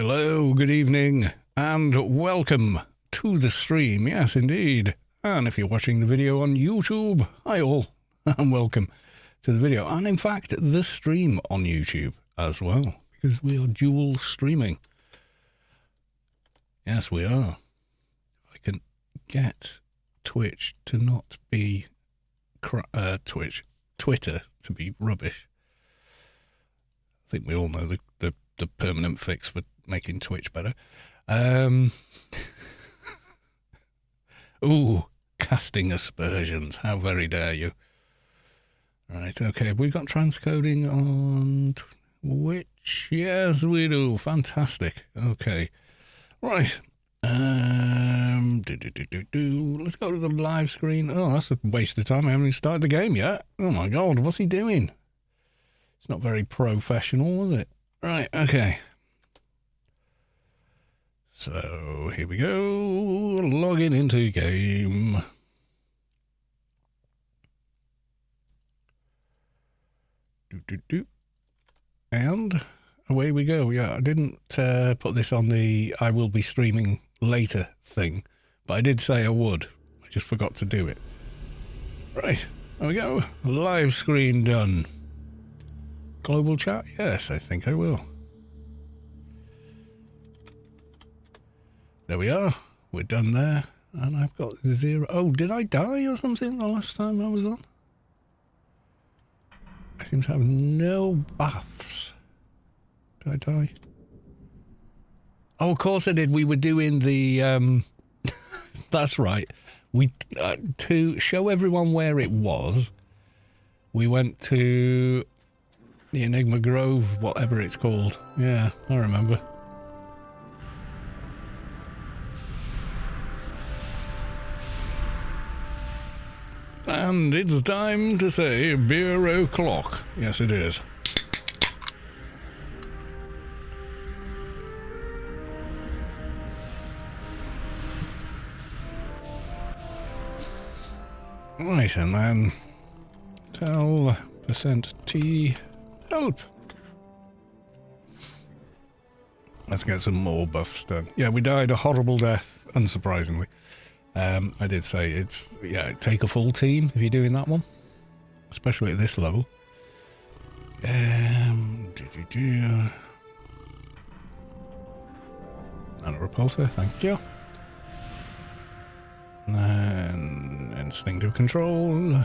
Hello, good evening, and welcome to the stream. Yes, indeed. And if you're watching the video on YouTube, hi all, and welcome to the video. And in fact, the stream on YouTube as well, because we are dual streaming. Yes, we are. I can get Twitch to not be Twitter to be rubbish. I think we all know the permanent fix for making Twitch better. Ooh, casting aspersions. How very dare you. Right, okay. Have we got transcoding on Twitch? Yes, we do. Fantastic. Okay. Right. Let's go to the live screen. Oh, that's a waste of time. I haven't even started the game yet. Oh my god, what's he doing? It's not very professional, is it? Right, okay. So, here we go. Logging into game. And away we go. Yeah, I didn't put this on the I will be streaming later thing, but I did say I would. I just forgot to do it. Right, there we go. Live screen done. Global chat? Yes, I think I will. There we are. We're done there. And I've got 0. Oh, did I die or something the last time I was on? I seem to have no buffs. Did I die? Oh, of course I did. We were doing the... that's right. We to show everyone where it was, we went to the Enigma Grove, whatever it's called. Yeah, I remember. And it's time to say beer o'clock. Yes, it is. Right, and then tell %T help. Let's get some more buffs done. Yeah, we died a horrible death, unsurprisingly. I did say it's, yeah, take a full team if you're doing that one, especially at this level. And a repulsor, thank you. And then instinctive control.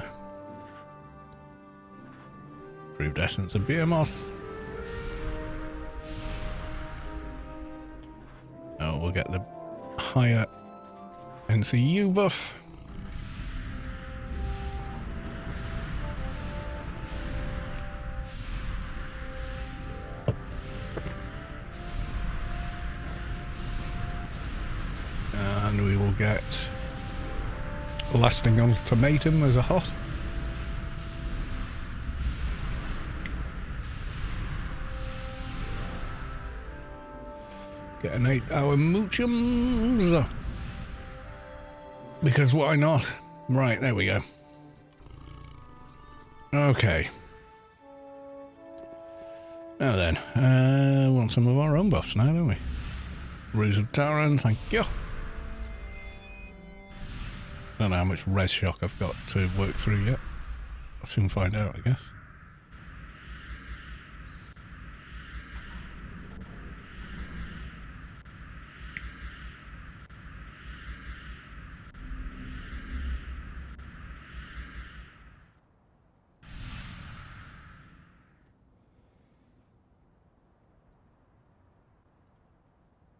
Improved essence of Behemoth. Oh, we'll get the higher NCU buff. And we will get lasting ultimatum as a hot. Get an 8-hour moochums. Because why not? Right, there we go. Okay. Now then, we want some of our own buffs now, don't we? Ruse of Taran, thank you. Don't know how much res shock I've got to work through yet. I'll soon find out, I guess.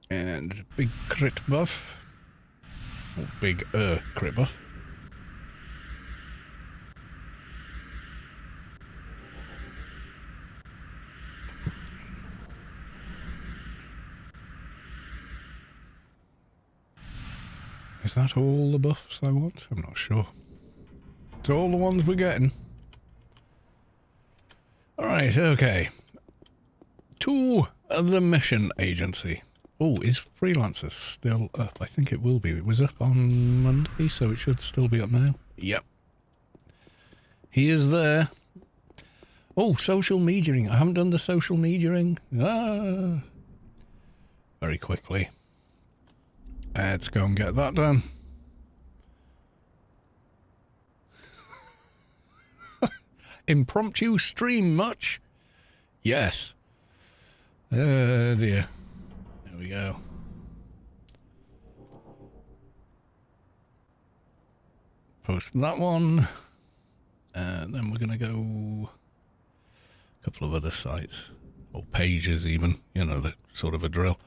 And big crit buff. Or big crit buff. Is that all the buffs I want? I'm not sure. It's all the ones we're getting. Alright, okay. To the mission agency. Oh, is Freelancer still up? I think it will be. It was up on Monday, so it should still be up now. Yep. He is there. Oh, social mediaing. I haven't done the social mediaing. Ah. very quickly. Let's go and get that done. Impromptu stream much? Yes. Oh dear. There we go. Post that one. And then we're going to go a couple of other sites. Or pages even. You know, the sort of a drill.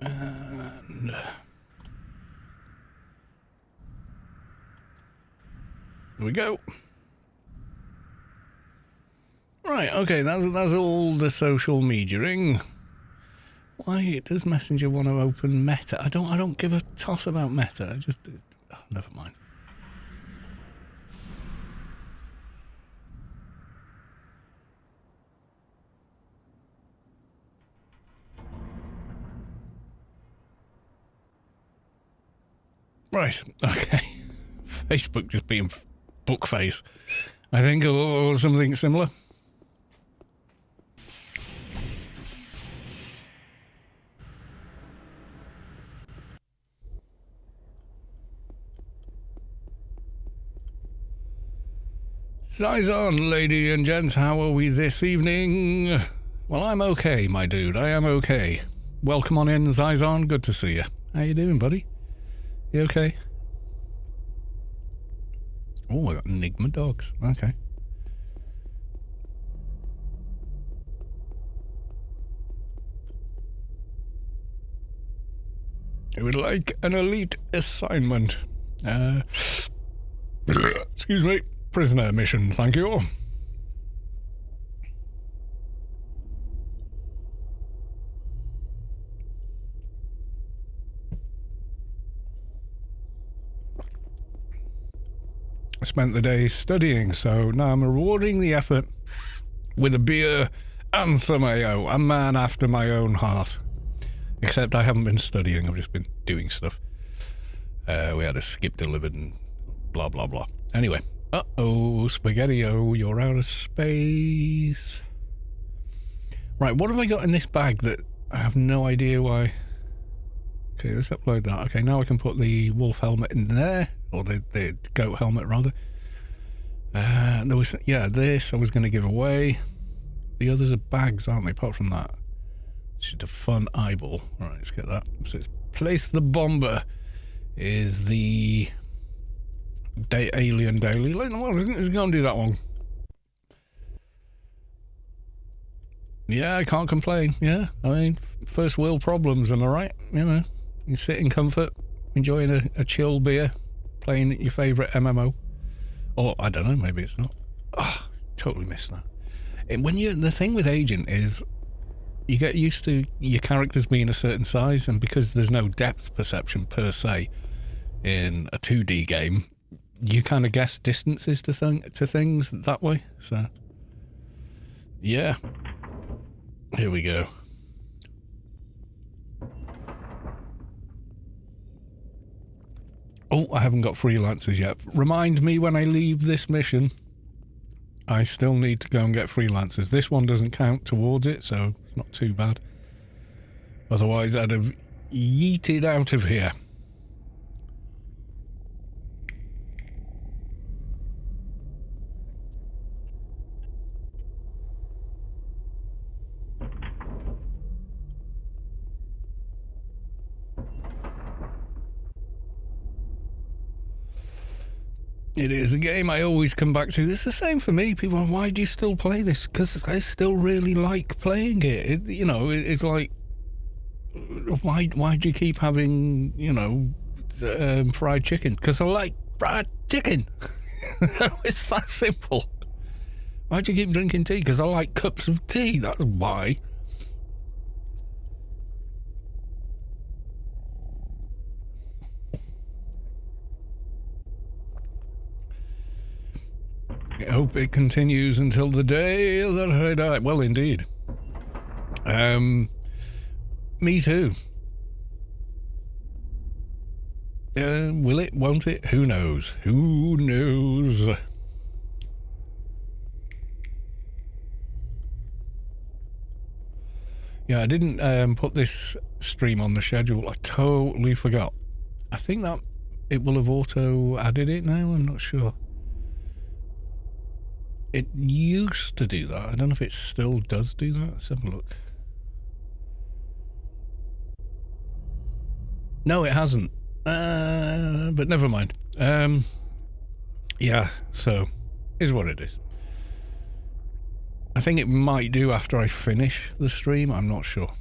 And here we go. Right, okay, that's all the social mediaing. Why does Messenger want to open Meta? I don't give a toss about Meta. I just never mind. Right, okay. Facebook just being bookface, I think, or something similar. Zizon, lady and gents, how are we this evening? Well, I'm okay, my dude. I am okay. Welcome on in, Zizon. Good to see you. How you doing, buddy? You okay? Oh, I got Enigma dogs. Okay. I would like an elite assignment. Excuse me. Prisoner mission, thank you. I spent the day studying, so now I'm rewarding the effort with a beer and some AO. A man after my own heart. Except I haven't been studying, I've just been doing stuff. We had a skip delivered and blah, blah, blah. Anyway. Uh-oh, Spaghetti-O, you're out of space. Right, what have I got in this bag that I have no idea why? Okay, let's upload that. Okay, now I can put the wolf helmet in there. Or the goat helmet, rather. There was, yeah, this I was going to give away. The others are bags, aren't they, apart from that? It's just a fun eyeball. All right, let's get that. So it's Place the Bomber is the Alien Daily. Let's go and do that one. Yeah, I can't complain. Yeah, I mean, first world problems, am I right? You know, you sit in comfort, enjoying a chill beer, playing your favourite MMO. Or, I don't know, maybe it's not. Oh, totally missed that. The thing with Agent is you get used to your characters being a certain size, and because there's no depth perception per se in a 2D game, you kind of guess distances to things that way. So, yeah. Here we go. Oh, I haven't got freelancers yet. Remind me when I leave this mission. I still need to go and get freelancers. This one doesn't count towards it, so it's not too bad. Otherwise, I'd have yeeted out of here. It is a game I always come back to. It's the same for me. People are, why do you still play this? Because I still really like playing it. It's like, why do you keep having, fried chicken? Because I like fried chicken. It's that simple. Why do you keep drinking tea? Because I like cups of tea, that's why. I hope it continues until the day that I die. Well, indeed. Me too. Will it? Won't it? Who knows? Who knows? Yeah, I didn't put this stream on the schedule. I totally forgot. I think that it will have auto-added it now. I'm not sure. It used to do that. I don't know if it still does do that. Let's have a look. No, it hasn't. But never mind. Yeah, so is what it is. I think it might do after I finish the stream. I'm not sure.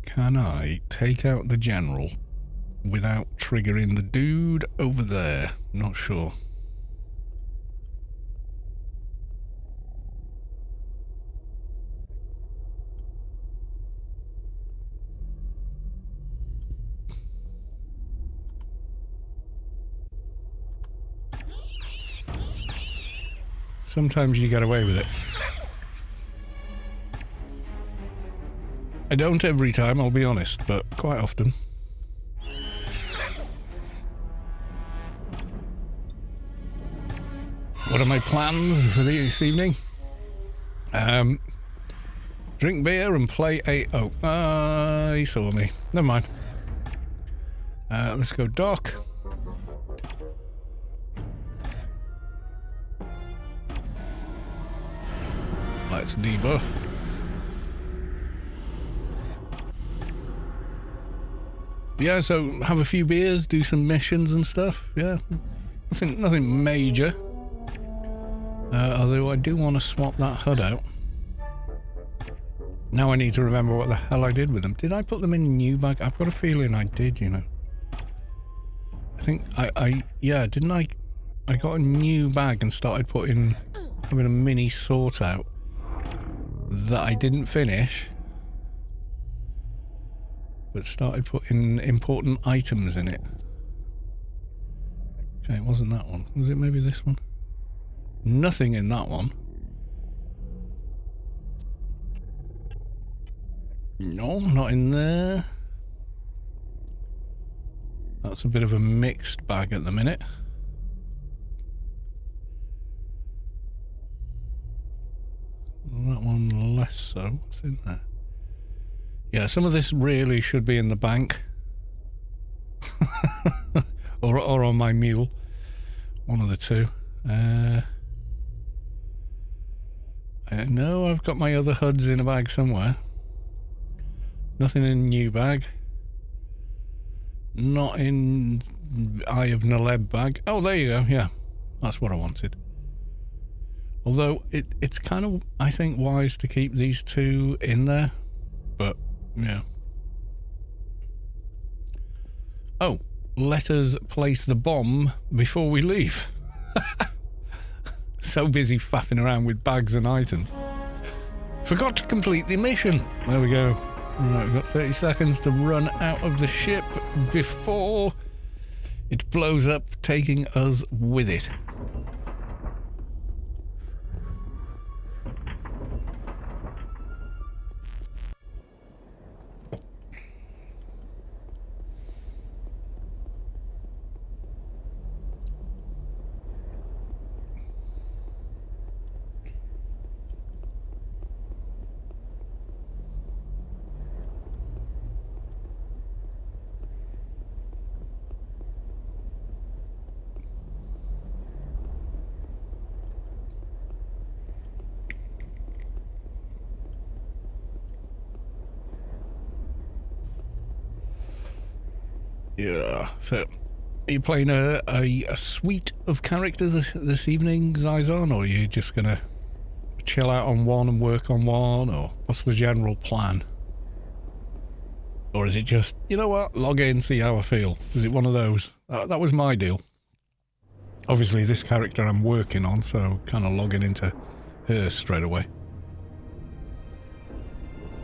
Can I take out the general without triggering the dude over there? Not sure. Sometimes you get away with it. I don't every time, I'll be honest, but quite often. What are my plans for this evening? Drink beer and play a... Oh, he saw me. Never mind. Let's go dock. Let's debuff. Yeah, so have a few beers, do some missions and stuff. Yeah, nothing major. Although I do want to swap that HUD out. Now I need to remember what the hell I did with them. Did I put them in a new bag? I've got a feeling I did, you know. I think yeah, didn't I? I got a new bag and started having a mini sort out that I didn't finish, but started putting important items in it. Okay, it wasn't that one. Was it maybe this one? Nothing in that one. No, not in there. That's a bit of a mixed bag at the minute. That one less so. What's in there? Yeah, some of this really should be in the bank. or on my mule. One of the two. No, I've got my other HUDs in a bag somewhere. Nothing in new bag. Not in Eye of Naleb bag. Oh, there you go. Yeah, that's what I wanted. Although it's kind of, I think, wise to keep these two in there. But, yeah. Oh, let us place the bomb before we leave. So busy faffing around with bags and items. Forgot to complete the mission. There we go. Right, we've got 30 seconds to run out of the ship before it blows up, taking us with it. Yeah, so are you playing a suite of characters this evening, Zizon, or are you just gonna chill out on one and work on one, or what's the general plan? Or is it just, you know what, log in, see how I feel? Is it one of those? That was my deal. Obviously, this character I'm working on, so kind of logging into her straight away.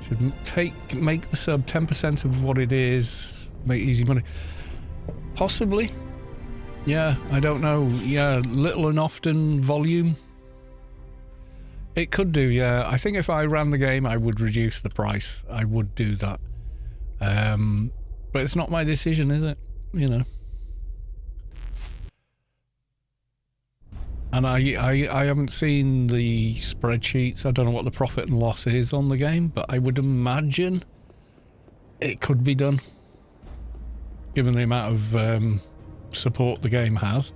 Should make the sub 10% of what it is, make easy money. Possibly. Yeah, I don't know. Yeah, little and often volume. It could do, yeah. I think if I ran the game, I would reduce the price. I would do that. But it's not my decision, is it? You know. And I haven't seen the spreadsheets. I don't know what the profit and loss is on the game, but I would imagine it could be done, given the amount of support the game has.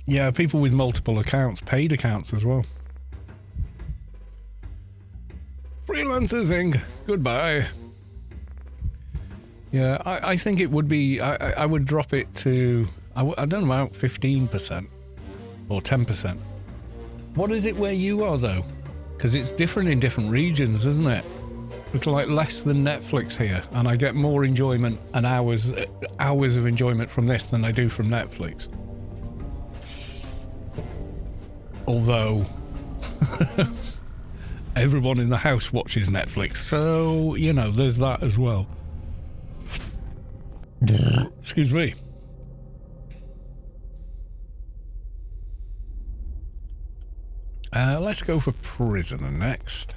Yeah, people with multiple accounts, paid accounts as well. Freelancers Inc. Goodbye. Yeah, I think it would be, I would drop it to, I don't know, about 15% or 10%. What is it where you are though? Because it's different in different regions, isn't it? It's like less than Netflix here, and I get more enjoyment and hours of enjoyment from this than I do from Netflix. Although everyone in the house watches Netflix, so, you know, there's that as well. Excuse me. Let's go for prisoner next.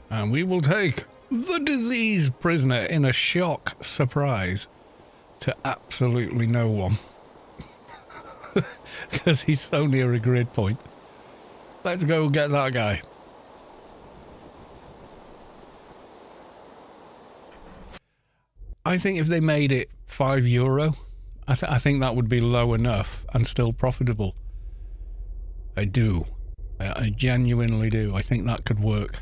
And we will take the diseased prisoner in a shock surprise to absolutely no one. Because he's so near a grid point. Let's go get that guy. I think if they made it €5, I think that would be low enough and still profitable. I do. I genuinely do. I think that could work.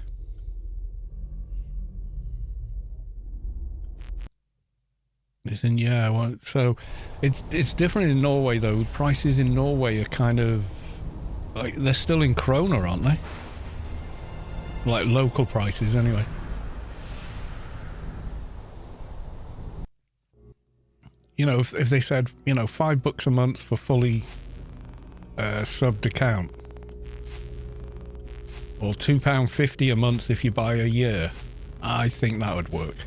Listen, yeah, well, so it's different in Norway though. Prices in Norway are kind of like, they're still in kroner, aren't they? Like local prices anyway. You know, if they said, you know, $5 a month for fully subbed account, or £2.50 a month if you buy a year, I think that would work.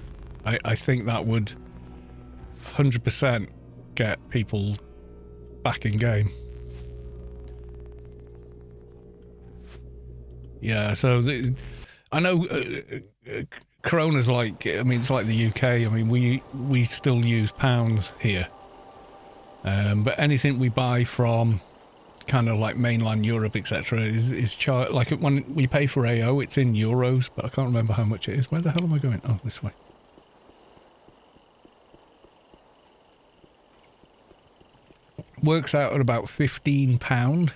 I think that would 100% get people back in game. Yeah, so I know Corona's like, I mean, it's like the UK. I mean, we still use pounds here. But anything we buy from kind of like mainland Europe, etc., is charged. Like when we pay for AO, it's in euros, but I can't remember how much it is. Where the hell am I going? Oh, this way. Works out at about £15.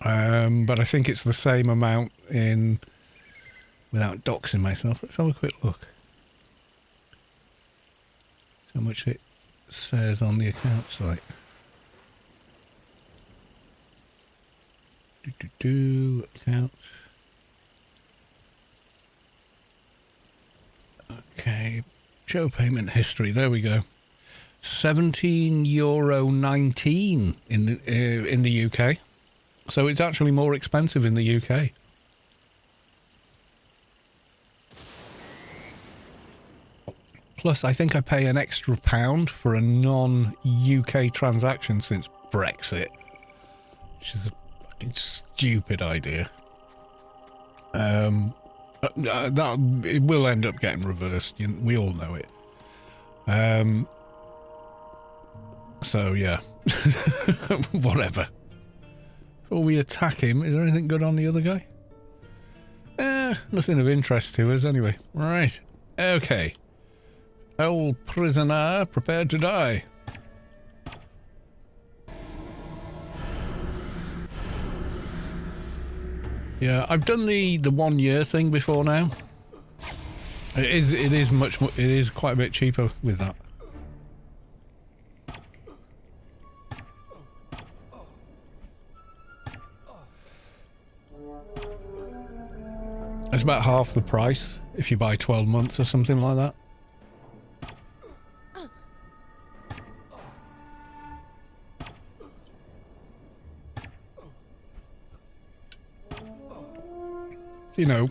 But I think it's the same amount in, without doxing myself. Let's have a quick look. How much it says on the account site. Accounts. Okay, show payment history. There we go. €17.19 in the UK. So it's actually more expensive in the UK. Plus, I think I pay an extra £1 for a non-UK transaction since Brexit, which is a fucking stupid idea. That it will end up getting reversed. We all know it. So, yeah. Whatever. Before we attack him, is there anything good on the other guy? Nothing of interest to us anyway. Right. Okay. El prisoner, prepared to die. Yeah, I've done the 1 year thing before now. It is quite a bit cheaper with that. It's about half the price if you buy 12 months or something like that. You know,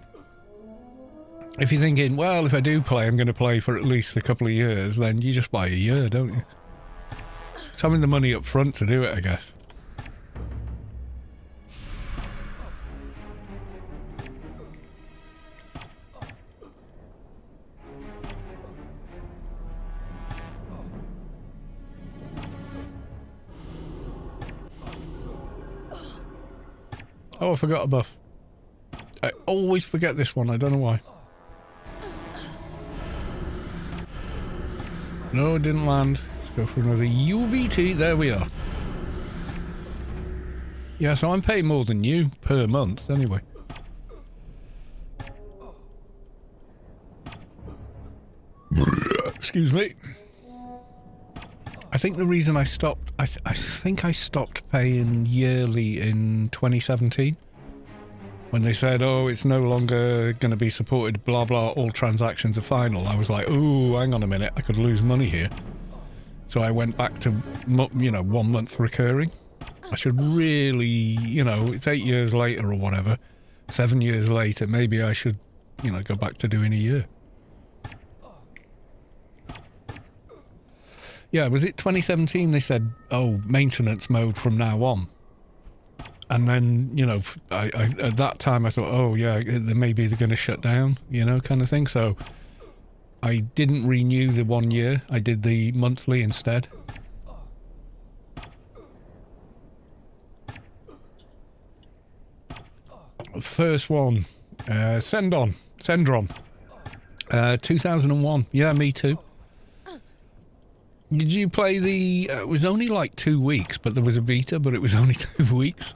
if you're thinking, well, if I do play, I'm going to play for at least a couple of years, then you just buy a year, don't you? It's having the money up front to do it, I guess. Oh, I forgot a buff. I always forget this one, I don't know why. No, it didn't land. Let's go for another UVT. There we are. Yeah, so I'm paying more than you per month anyway. Excuse me. I think the reason I stopped... I think I stopped paying yearly in 2017. When they said, oh, it's no longer going to be supported, blah, blah, all transactions are final. I was like, ooh, hang on a minute, I could lose money here. So I went back to, 1 month recurring. I should really, it's 8 years later or whatever. 7 years later, maybe I should, go back to doing a year. Yeah, was it 2017 they said, oh, maintenance mode from now on? And then, I at that time I thought, oh yeah, maybe they're going to shut down, kind of thing. So I didn't renew the 1 year. I did the monthly instead. First one, Sendron, 2001. Yeah, me too. Did you play the... it was only like 2 weeks, but there was a beta, but it was only 2 weeks.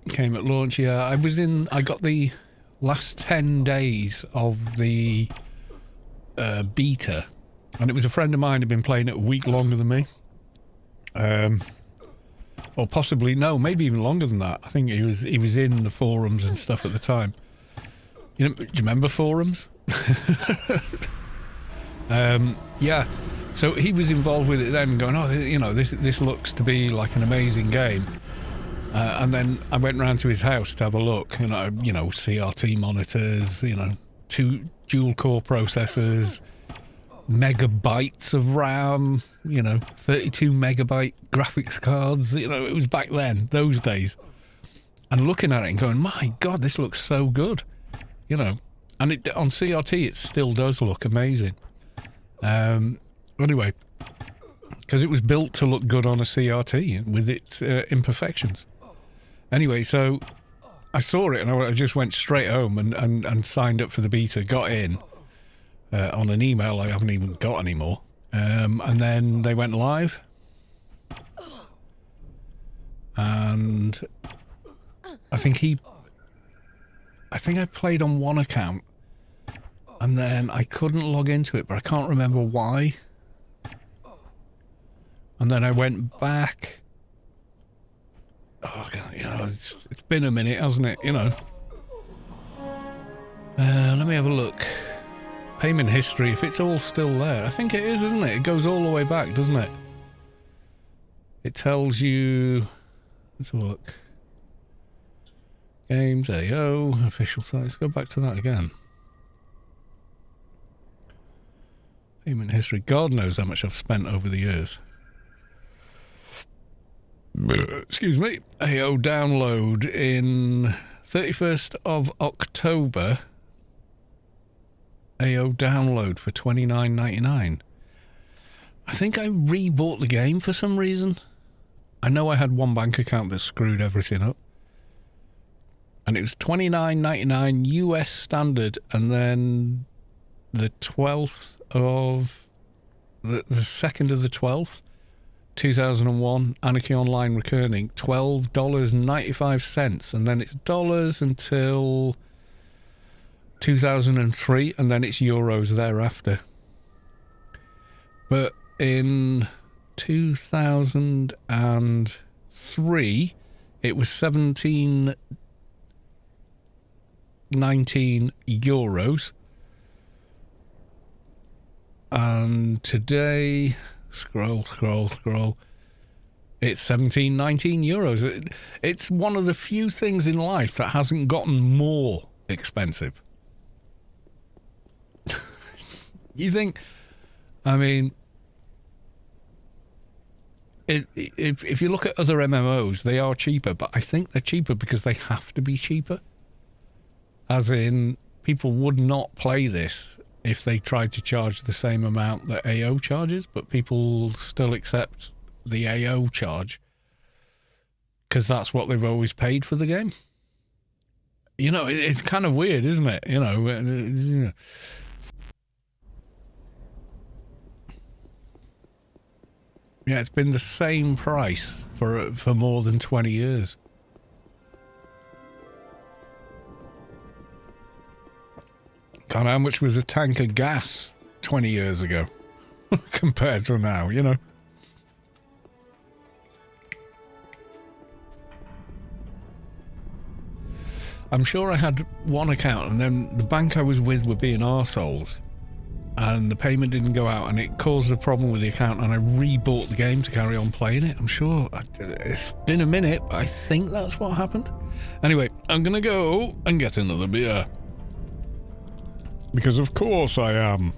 Came at launch, yeah. I got the last 10 days of the beta, and it was a friend of mine who'd been playing it a week longer than me. Or possibly, no, maybe even longer than that. I think he was in the forums and stuff at the time. Do you remember forums? Yeah. So he was involved with it then, going, oh, this looks to be like an amazing game. And then I went round to his house to have a look, and CRT monitors, 2 dual-core processors, megabytes of RAM, 32 megabyte graphics cards. It was back then, those days. And looking at it and going, my God, this looks so good, And on CRT, it still does look amazing. Anyway, because it was built to look good on a CRT with its imperfections. Anyway, so I saw it and I just went straight home and signed up for the beta, got in on an email I haven't even got anymore. And then they went live. And I think I played on one account and then I couldn't log into it, but I can't remember why. And then I went back. Oh, God, it's been a minute, hasn't it? Let me have a look. Payment history, if it's all still there. I think it is, isn't it? It goes all the way back, doesn't it? It tells you Let's have a look. Games, AO, official site. Let's go back to that again. Payment history. God knows how much I've spent over the years. Excuse me. AO download in 31st of October. AO download for $29.99. I think I rebought the game for some reason. I know I had one bank account that screwed everything up. And it was $29.99 US standard, and then the 12th of the 2nd of the 12th, 2001, Anarchy Online recurring, $12.95, and then it's dollars until 2003, and then it's euros thereafter. But in 2003, it was 19 euros, and today scroll it's 19 euros. It's one of the few things in life that hasn't gotten more expensive. You think, I mean, if you look at other MMOs, they are cheaper, but I think they're cheaper because they have to be cheaper. As in, people would not play this if they tried to charge the same amount that AO charges, but people still accept the AO charge because that's what they've always paid for the game. You know, it's kind of weird, isn't it? You know. Yeah, it's been the same price for more than 20 years. God, how much was a tank of gas 20 years ago compared to now, you know? I'm sure I had one account, and then the bank I was with were being arseholes, and the payment didn't go out, and it caused a problem with the account, and I rebought the game to carry on playing it. I'm sure it's been a minute, but I think that's what happened. Anyway, I'm gonna go and get another beer. Because of course I am.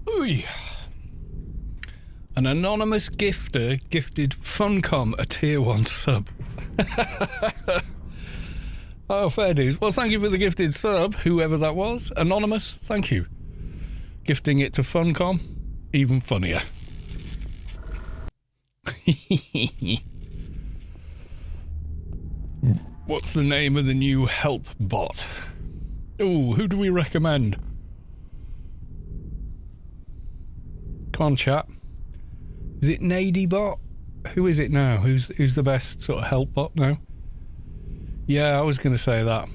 Ooh. An anonymous gifter gifted Funcom a tier 1 sub. Oh, fair dues. Well, thank you for the gifted sub, whoever that was. Anonymous, thank you. Gifting it to Funcom, even funnier. What's the name of the new help bot? Oh, who do we recommend? Come on, chat. Is it Nadybot? Who is it now? Who's the best sort of help bot now? Yeah, I was going to say that.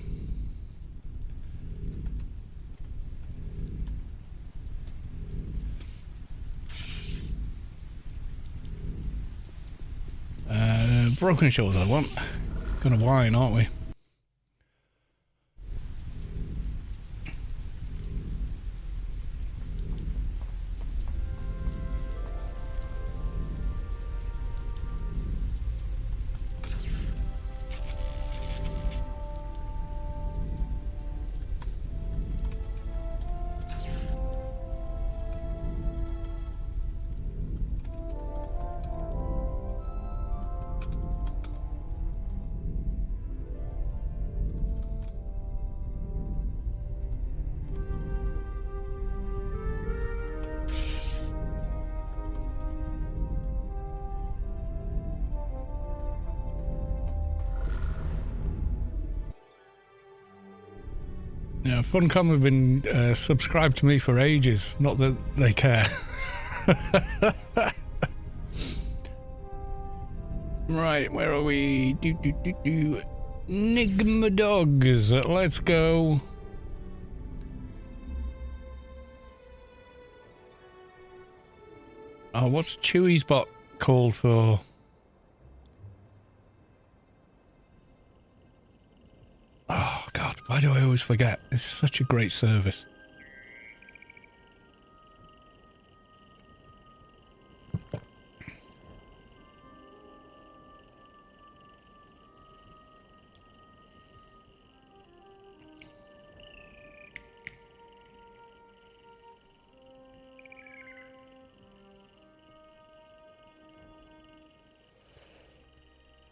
Broken Shores I want. Gonna whine, aren't we? Yeah, Funcom have been subscribed to me for ages. Not that they care. Right, where are we? Enigma Dogs. Let's go. Oh, what's Chewie's bot called for? Oh, God, why do I always forget? It's such a great service.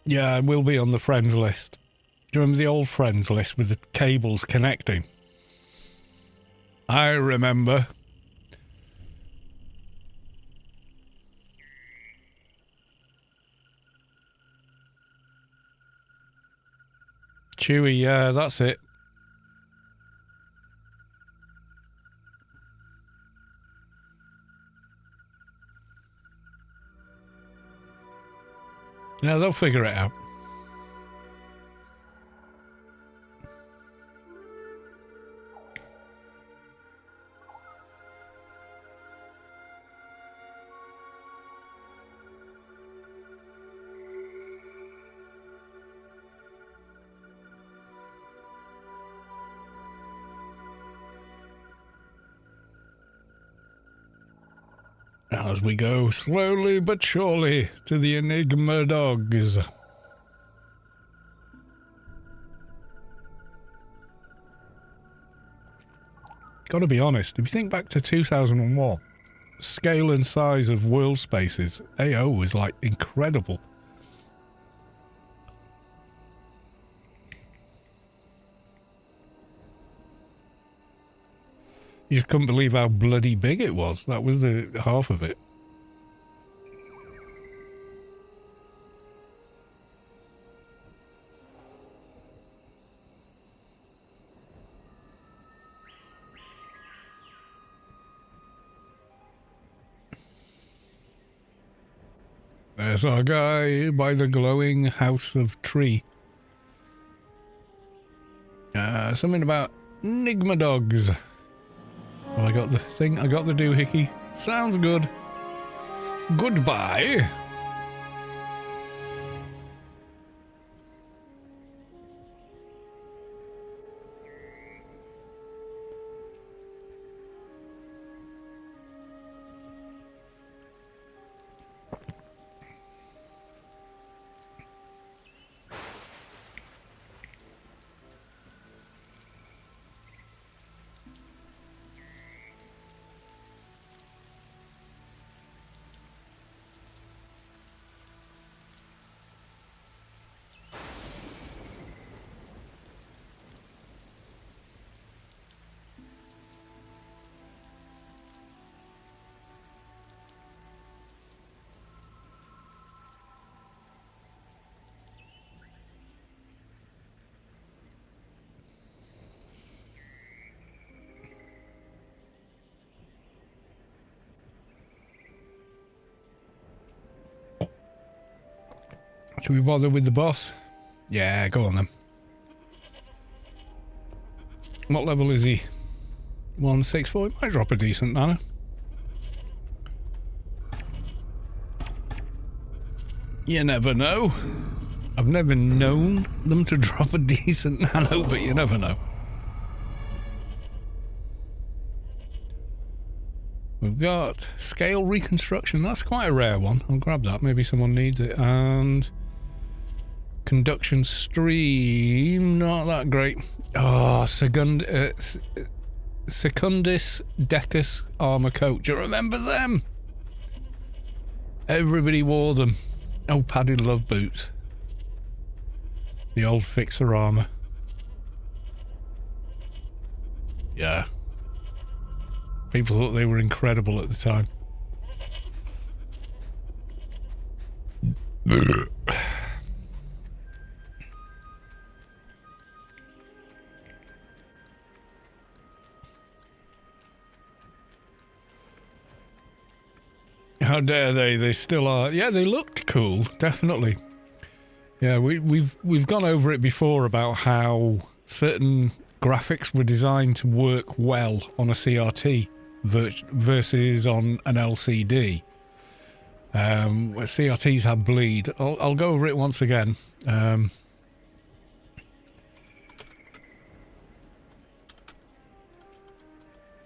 Yeah, I will be on the friends list. Do you remember the old friends list with the cables connecting? I remember. Chewie, yeah, that's it. Yeah, they'll figure it out. As we go slowly but surely to the Enigma Dogs. Gotta be honest, if you think back to 2001, scale and size of world spaces, AO was like incredible. You just couldn't believe how bloody big it was. That was the half of it. There's our guy by the glowing house of tree. Something about Enigma Dogs. Well, I got the thing. I got the doohickey. Sounds good. Goodbye. Should we bother with the boss? Yeah, go on then. What level is he? 164. Might drop a decent nano. You never know. I've never known them to drop a decent nano, but you never know. We've got scale reconstruction. That's quite a rare one. I'll grab that. Maybe someone needs it. And conduction stream. Not that great. Oh, Secundus Decus armor coat. Do you remember them? Everybody wore them. Oh, padded love boots. The old fixer armor. Yeah. People thought they were incredible at the time. How dare they? They still are. Yeah, they looked cool, definitely. Yeah, we've gone over it before about how certain graphics were designed to work well on a CRT versus on an LCD. CRTs have bleed. I'll go over it once again. And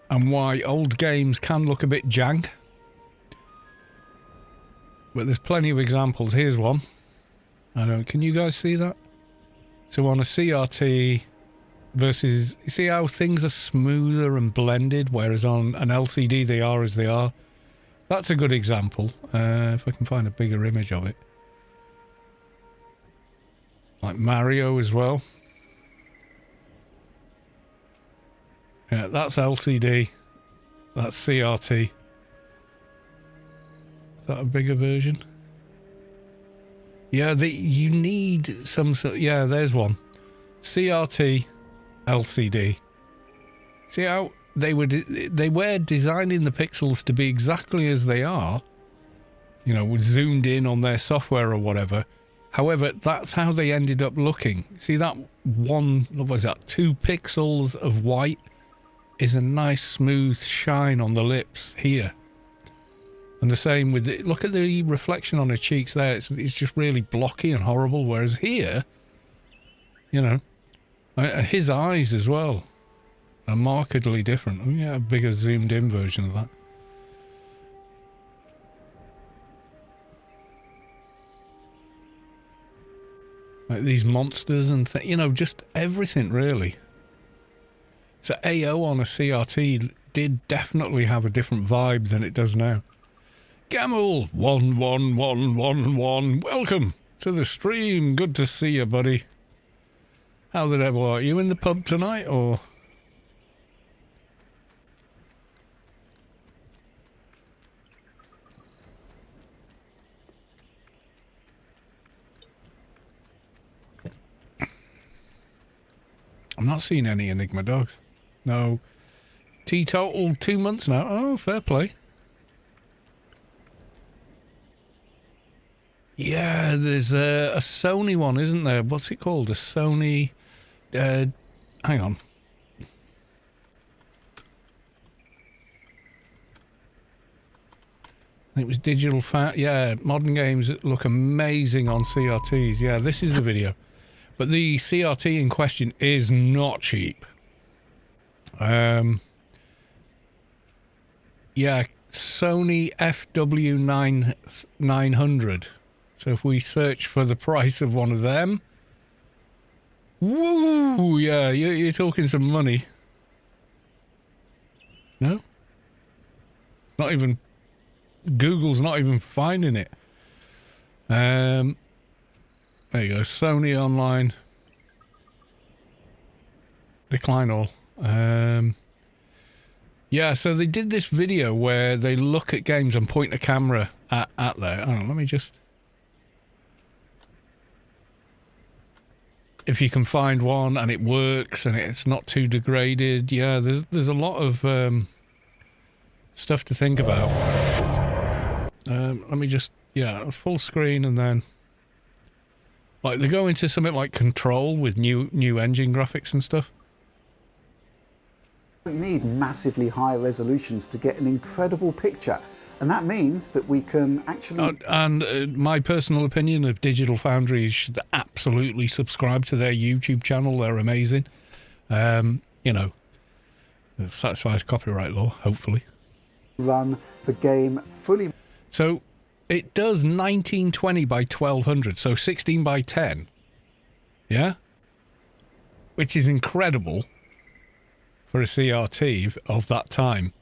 why old games can look a bit jank. But there's plenty of examples. Here's one. I don't. Can you guys see that? So on a CRT versus, you see how things are smoother and blended, whereas on an LCD they are as they are. That's a good example. If I can find a bigger image of it, like Mario as well. Yeah, that's LCD. That's CRT. Is that a bigger version? Yeah, you need some sort. Yeah, there's one. CRT, LCD. See how they were designing the pixels to be exactly as they are. You know, zoomed in on their software or whatever. However, that's how they ended up looking. See that one? What was that? 2 pixels of white is a nice smooth shine on the lips here. And the same with it. Look at the reflection on her cheeks there. It's just really blocky and horrible. Whereas here, you know, his eyes as well are markedly different. Oh, yeah, a bigger zoomed in version of that. Like these monsters and you know, just everything really. So AO on a CRT did definitely have a different vibe than it does now. Gamel 11111, welcome to the stream. Good to see you, buddy. How the devil are you, in the pub tonight or? I'm not seeing any Enigma dogs. No. Teetotal 2 months now. Oh, fair play. Yeah, there's a Sony one, isn't there? What's it called? A Sony... hang on. It was digital... yeah, modern games that look amazing on CRTs. Yeah, this is the video. But the CRT in question is not cheap. Yeah, Sony FW900. So if we search for the price of one of them, woo, yeah, you're talking some money. No? It's not even, Google's not even finding it. There you go, Sony online. Decline all. Yeah, so they did this video where they look at games and point a camera at there. Hold on, let me just... If you can find one and it works and it's not too degraded, yeah, there's a lot of stuff to think about. Let me just, yeah, full screen and then... Like, they go into something like Control with new engine graphics and stuff. We don't need massively high resolutions to get an incredible picture. And that means that we can actually... my personal opinion of Digital Foundry, you should absolutely subscribe to their YouTube channel. They're amazing. You know, it satisfies copyright law, hopefully. Run the game fully. So it does 1920 by 1200, so 16 by 10. Yeah? Which is incredible for a CRT of that time.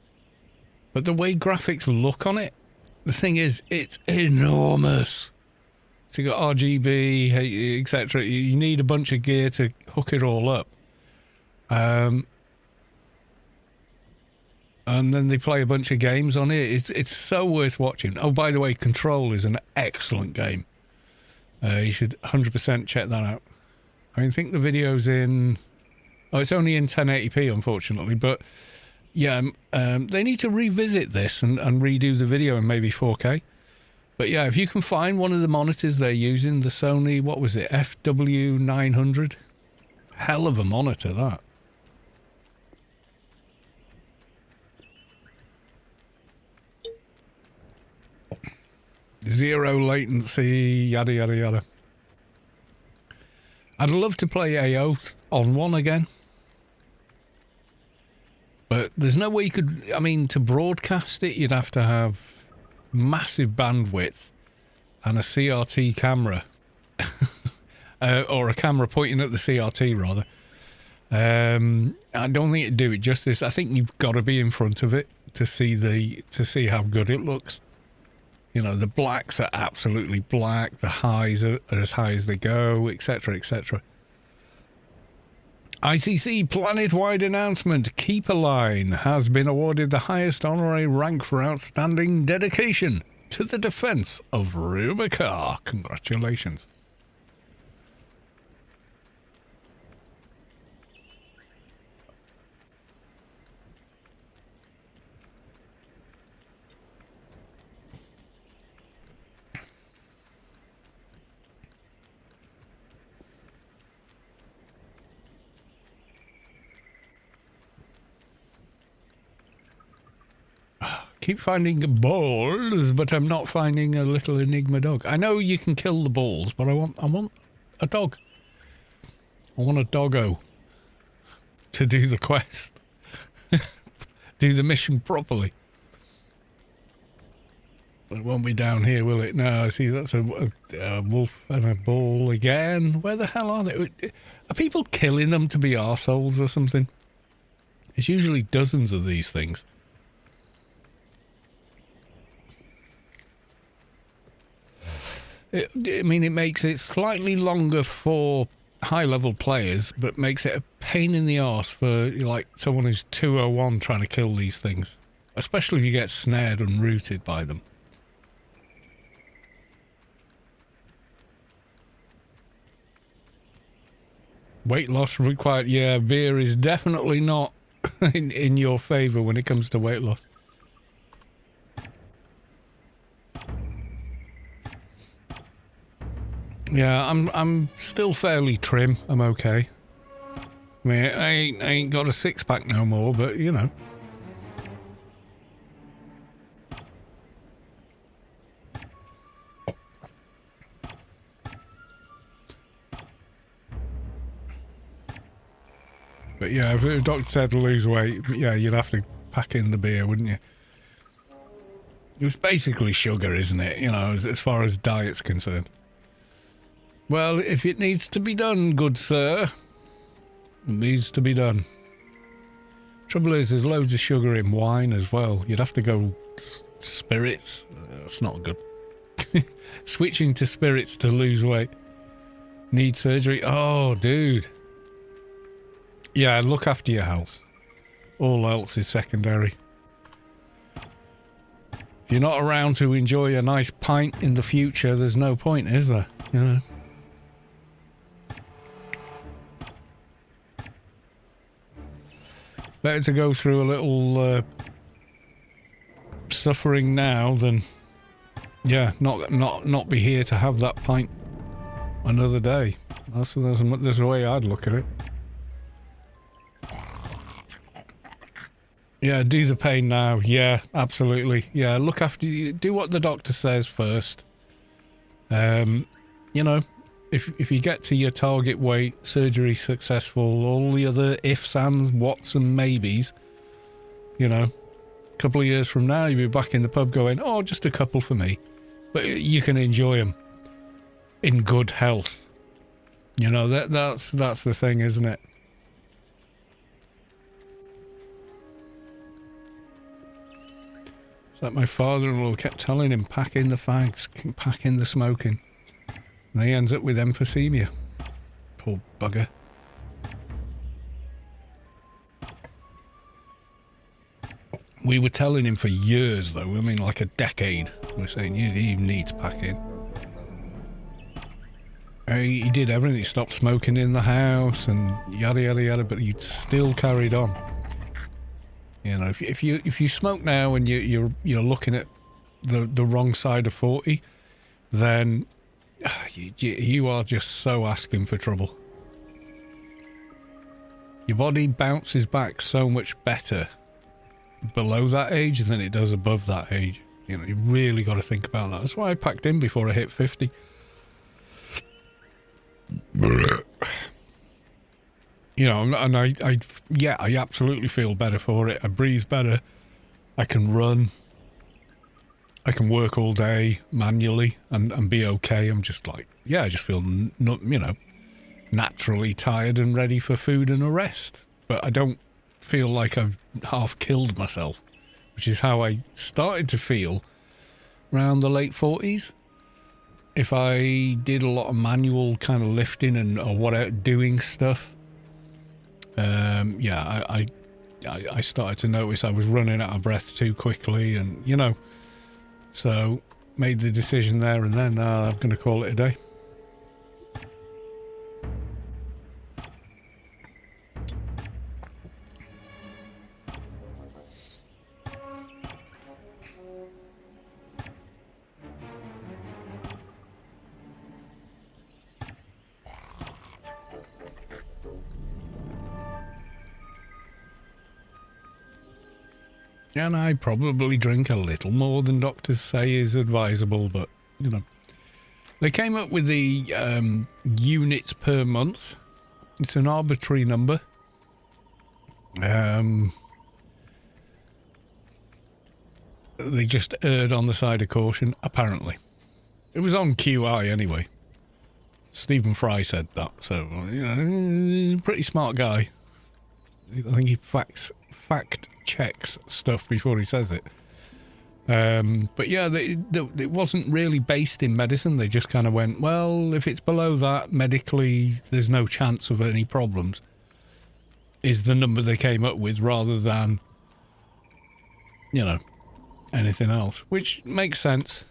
But the way graphics look on it, the thing is, it's enormous. So you got RGB, etc. You need a bunch of gear to hook it all up. And then they play a bunch of games on it. It's so worth watching. Oh, by the way, Control is an excellent game. You should 100% check that out. I think the video's in... Oh, it's only in 1080p, unfortunately, but... Yeah, they need to revisit this and redo the video in maybe 4K. But yeah, if you can find one of the monitors they're using, the Sony, what was it, FW900? Hell of a monitor, that. Zero latency, yada, yada, yada. I'd love to play AO on one again. But there's no way you could... I mean, to broadcast it, you'd have to have massive bandwidth and a CRT camera. Or a camera pointing at the CRT, rather. I don't think it'd do it justice. I think you've got to be in front of it to see how good it looks. You know, the blacks are absolutely black. The highs are as high as they go, etc., etc. ICC planet-wide announcement. Keeper Line has been awarded the highest honorary rank for outstanding dedication to the defense of Rubicon. Congratulations. Keep finding balls, but I'm not finding a little Enigma dog. I know you can kill the balls, but I want a dog. I want a doggo to do the quest. Do the mission properly. It won't be down here, will it? No, see, that's a wolf and a ball again. Where the hell are they? Are people killing them to be arseholes or something? There's usually dozens of these things. I mean, it makes it slightly longer for high-level players, but makes it a pain in the arse for, like, someone who's 201 trying to kill these things. Especially if you get snared and rooted by them. Weight loss required. Yeah, beer is definitely not in your favour when it comes to weight loss. Yeah, I'm still fairly trim. I'm okay. I mean, I ain't got a six-pack no more, but you know. But yeah, if a doctor said to lose weight, yeah, you'd have to pack in the beer, wouldn't you? It's basically sugar, isn't it? You know, as far as diet's concerned. Well, if it needs to be done, good sir, it needs to be done. Trouble is, there's loads of sugar in wine as well. You'd have to go spirits. That's not good. Switching to spirits to lose weight. Need surgery. Oh, dude. Yeah, look after your health. All else is secondary. If you're not around to enjoy a nice pint in the future, there's no point, is there? You know. Better to go through a little suffering now than, yeah, not be here to have that pint another day. There's a way I'd look at it. Yeah, do the pain now. Yeah, absolutely. Yeah, look after you. Do what the doctor says first. You know, if you get to your target weight, surgery successful, all the other ifs, ands, whats and maybes, you know, a couple of years from now, you'll be back in the pub going, oh, just a couple for me. But you can enjoy them in good health. You know, that's the thing, isn't it? It's like my father-in-law kept telling him, pack in the fags, pack in the smoking. And he ends up with emphysema. Poor bugger. We were telling him for years, though. I mean, like a decade. We were saying, you need to pack in. He did everything. He stopped smoking in the house and yada, yada, yada, but he still carried on. You know, if you smoke now and you're looking at the wrong side of 40, then you are just so asking for trouble. Your body bounces back so much better below that age than it does above that age. You know, you really got to think about that. That's why I packed in before I hit 50. You know, and I absolutely feel better for it. I breathe better. I can run. I can work all day manually and be okay. I'm just like, yeah, I just feel, you know, naturally tired and ready for food and a rest. But I don't feel like I've half killed myself, which is how I started to feel around the late 40s. If I did a lot of manual kind of lifting and or whatever, doing stuff, yeah, I started to notice I was running out of breath too quickly, and you know, so made the decision there and then. I'm going to call it a day. And I probably drink a little more than doctors say is advisable, but, you know. They came up with the units per month. It's an arbitrary number. They just erred on the side of caution, apparently. It was on QI anyway. Stephen Fry said that, so, you know, he's a pretty smart guy. I think he fact checks stuff before he says it. But yeah, it wasn't really based in medicine. They just kind of went, well, if it's below that, medically, there's no chance of any problems, is the number they came up with, rather than, you know, anything else. Which makes sense.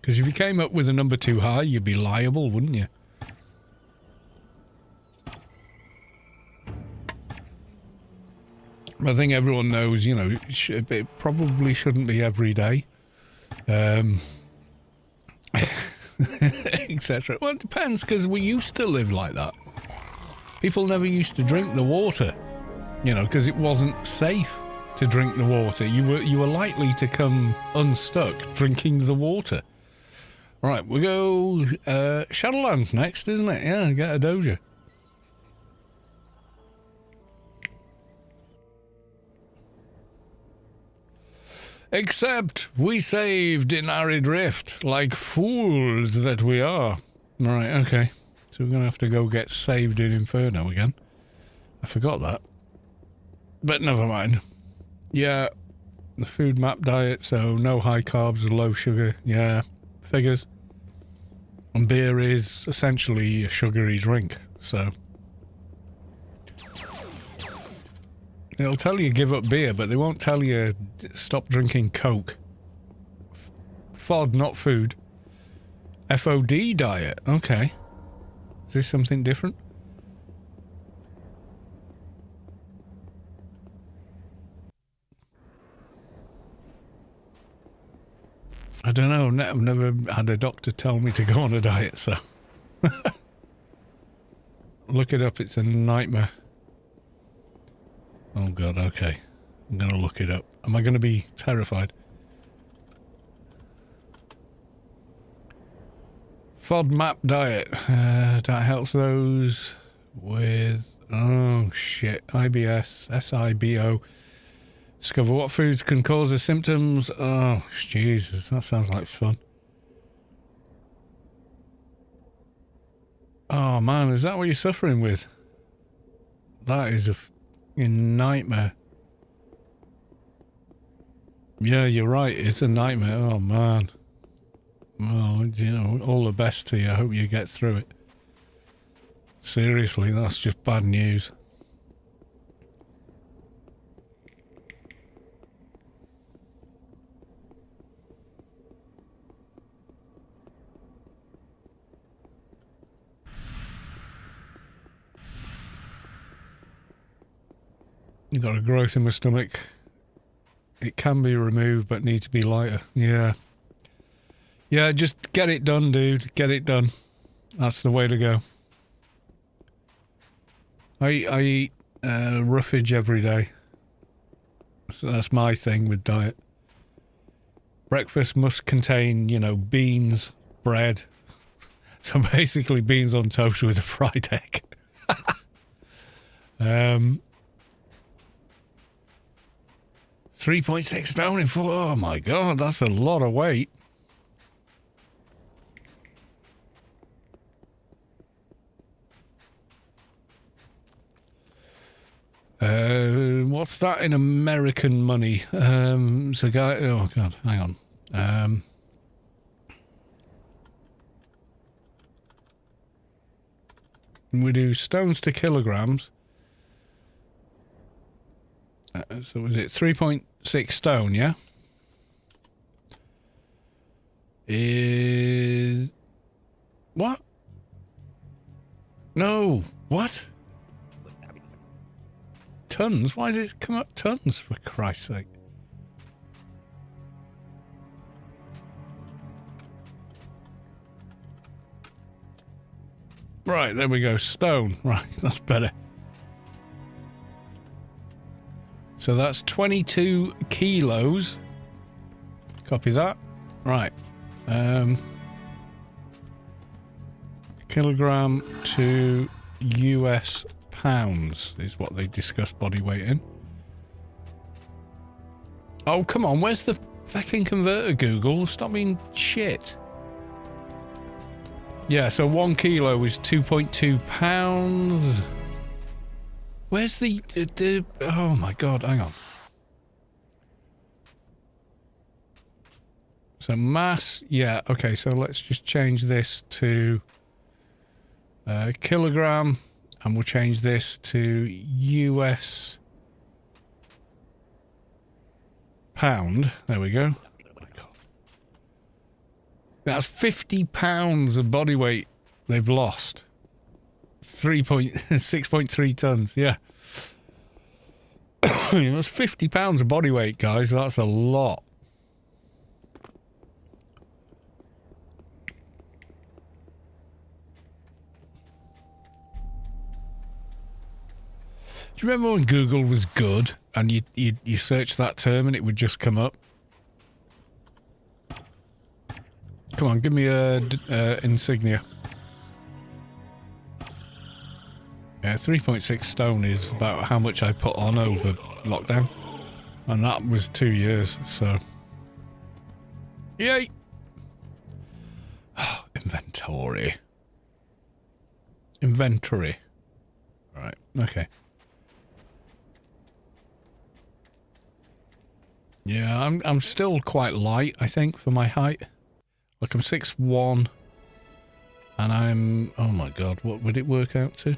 Because if you came up with a number too high, you'd be liable, wouldn't you? I think everyone knows, you know, it probably shouldn't be every day. Etc. Well, it depends, because we used to live like that. People never used to drink the water, you know, because it wasn't safe to drink the water. You were likely to come unstuck drinking the water. Right, we'll go Shadowlands next, isn't it? Yeah, get a doja. Except we saved in Arid Rift, like fools that we are. Right, okay. So we're going to have to go get saved in Inferno again. I forgot that. But never mind. Yeah, the food map diet, so no high carbs, low sugar. Yeah, figures. And beer is essentially a sugary drink, so... They'll tell you give up beer, but they won't tell you stop drinking Coke. FOD, not food. FOD diet. Okay. Is this something different? I don't know. I've never had a doctor tell me to go on a diet, so... Look it up, it's a nightmare. Oh god, okay. I'm gonna look it up. Am I gonna be terrified? FODMAP diet. That helps those with... Oh shit. IBS, SIBO. Discover what foods can cause the symptoms. Oh, Jesus, that sounds like fun. Oh man, is that what you're suffering with? That is a fucking nightmare. Yeah, you're right, it's a nightmare. Oh man. Well, you know, all the best to you. I hope you get through it. Seriously, that's just bad news. You've got a growth in my stomach. It can be removed, but needs to be lighter. Yeah. Yeah, just get it done, dude. Get it done. That's the way to go. I eat roughage every day. So that's my thing with diet. Breakfast must contain, you know, beans, bread. So basically beans on toast with a fried egg. 3.6 stone in 4. Oh my god, that's a lot of weight. What's that in American money? So guy, oh god, hang on. We do stones to kilograms. So was it 3.6 stone, yeah? Is... What? No, what? Tons? Why does it come up tons, for Christ's sake? Right, there we go. Stone. Right, that's better. So that's 22 kilos. Copy that. Right. Kilogram to US pounds is what they discuss body weight in. Oh, come on. Where's the fucking converter, Google? Stop being shit. Yeah, so 1 kilo is 2.2 pounds. Where's the oh my god, hang on. So mass, yeah, okay, so let's just change this to kilogram, and we'll change this to US pound. There we go. Oh my god. That's 50 pounds of body weight they've lost. 6.3 tons, yeah. That's 50 pounds of body weight, guys. That's a lot. Do you remember when Google was good and you search that term and it would just come up? Come on, give me a insignia. Yeah, 3.6 stone is about how much I put on over lockdown. And that was 2 years, so... Yay! Oh, inventory. Inventory. Right, okay. Yeah, I'm still quite light, I think, for my height. Like, I'm 6'1", and I'm... Oh my god, what would it work out to?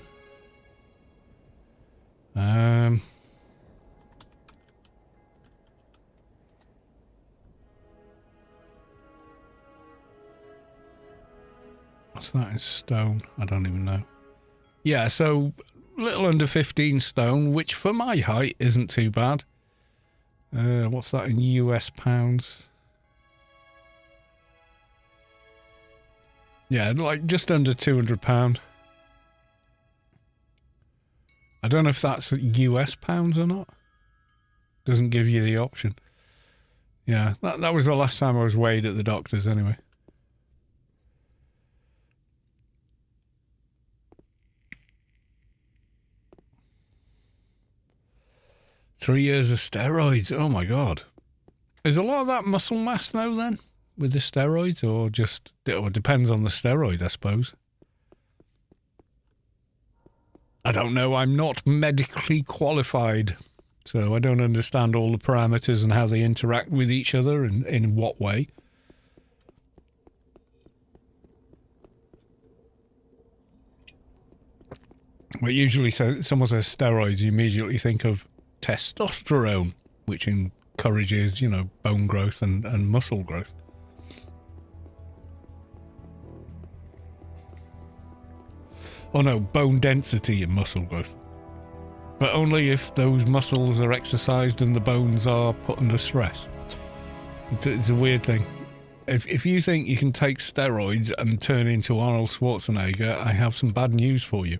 What's that in stone? I don't even know. Yeah, so little under 15 stone, which for my height isn't too bad. What's that in US pounds? Yeah, like just under £200. I don't know if that's US pounds or not. Doesn't give you the option. Yeah, that was the last time I was weighed at the doctor's anyway. Three years of steroids. Oh my God. Is a lot of that muscle mass now then with the steroids, or just it depends on the steroid, I suppose. I don't know. I'm not medically qualified, so I don't understand all the parameters and how they interact with each other and in what way. But usually, someone says steroids, you immediately think of testosterone, which encourages, bone growth and muscle growth. Oh no, bone density and muscle growth. But only if those muscles are exercised and the bones are put under stress. It's a weird thing. If you think you can take steroids and turn into Arnold Schwarzenegger, I have some bad news for you.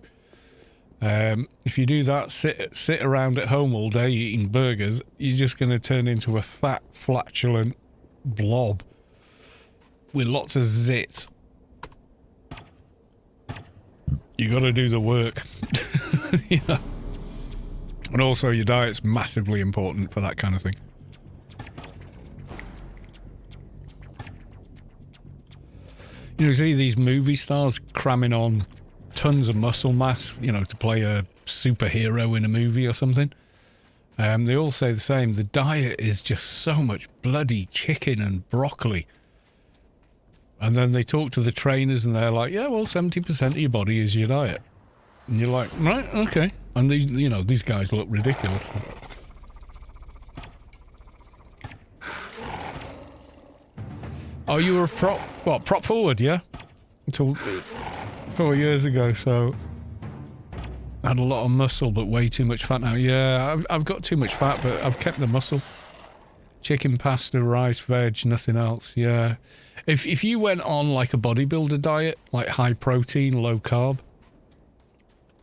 If you do that, sit around at home all day eating burgers, you're just going to turn into a fat, flatulent blob with lots of zit. You got to do the work. Yeah. And also your diet's massively important for that kind of thing. See these movie stars cramming on tons of muscle mass, to play a superhero in a movie or something. They all say the same. The diet is just so much bloody chicken and broccoli. And then they talk to the trainers and they're like, yeah, well, 70% of your body is your diet. And you're like, right, okay. And these guys look ridiculous. Oh, you were prop forward, yeah? Until 4 years ago, so I had a lot of muscle, but way too much fat now. Yeah, I've got too much fat, but I've kept the muscle. Chicken, pasta, rice, veg, nothing else. Yeah. If you went on like a bodybuilder diet, like high protein, low carb,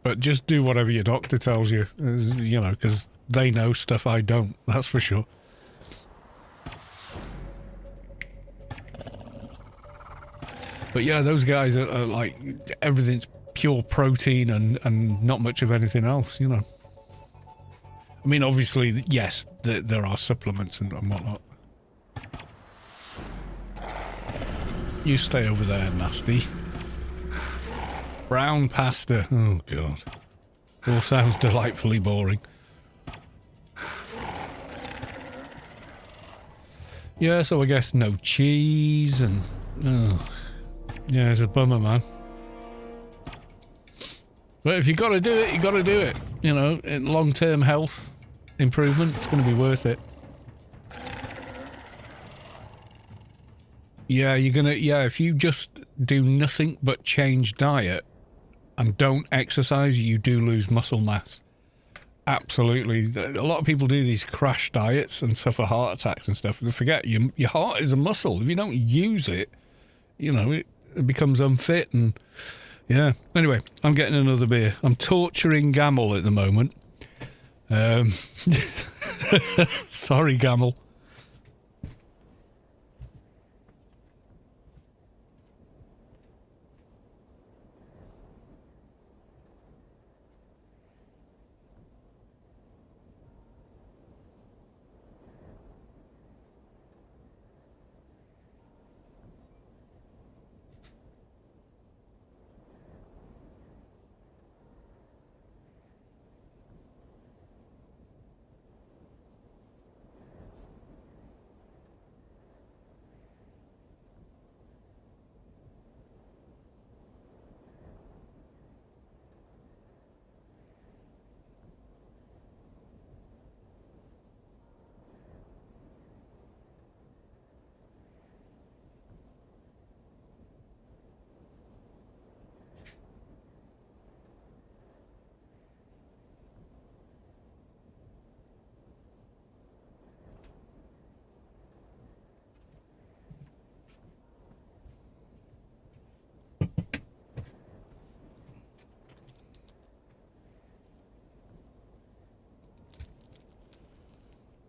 but just do whatever your doctor tells you, because they know stuff I don't, that's for sure. But yeah, those guys are like, everything's pure protein and not much of anything else, I mean, obviously, yes, there are supplements and whatnot. You stay over there, nasty. Brown pasta. Oh, God. All sounds delightfully boring. Yeah, so I guess no cheese and... Oh. Yeah, it's a bummer, man. But if you got to do it, you got to do it. In long-term health improvement, it's going to be worth it. Yeah, if you just do nothing but change diet and don't exercise, you do lose muscle mass. Absolutely. A lot of people do these crash diets and suffer heart attacks and stuff. And they forget your heart is a muscle. If you don't use it, it becomes unfit and yeah. Anyway, I'm getting another beer. I'm torturing Gamel at the moment. Sorry, Gamel.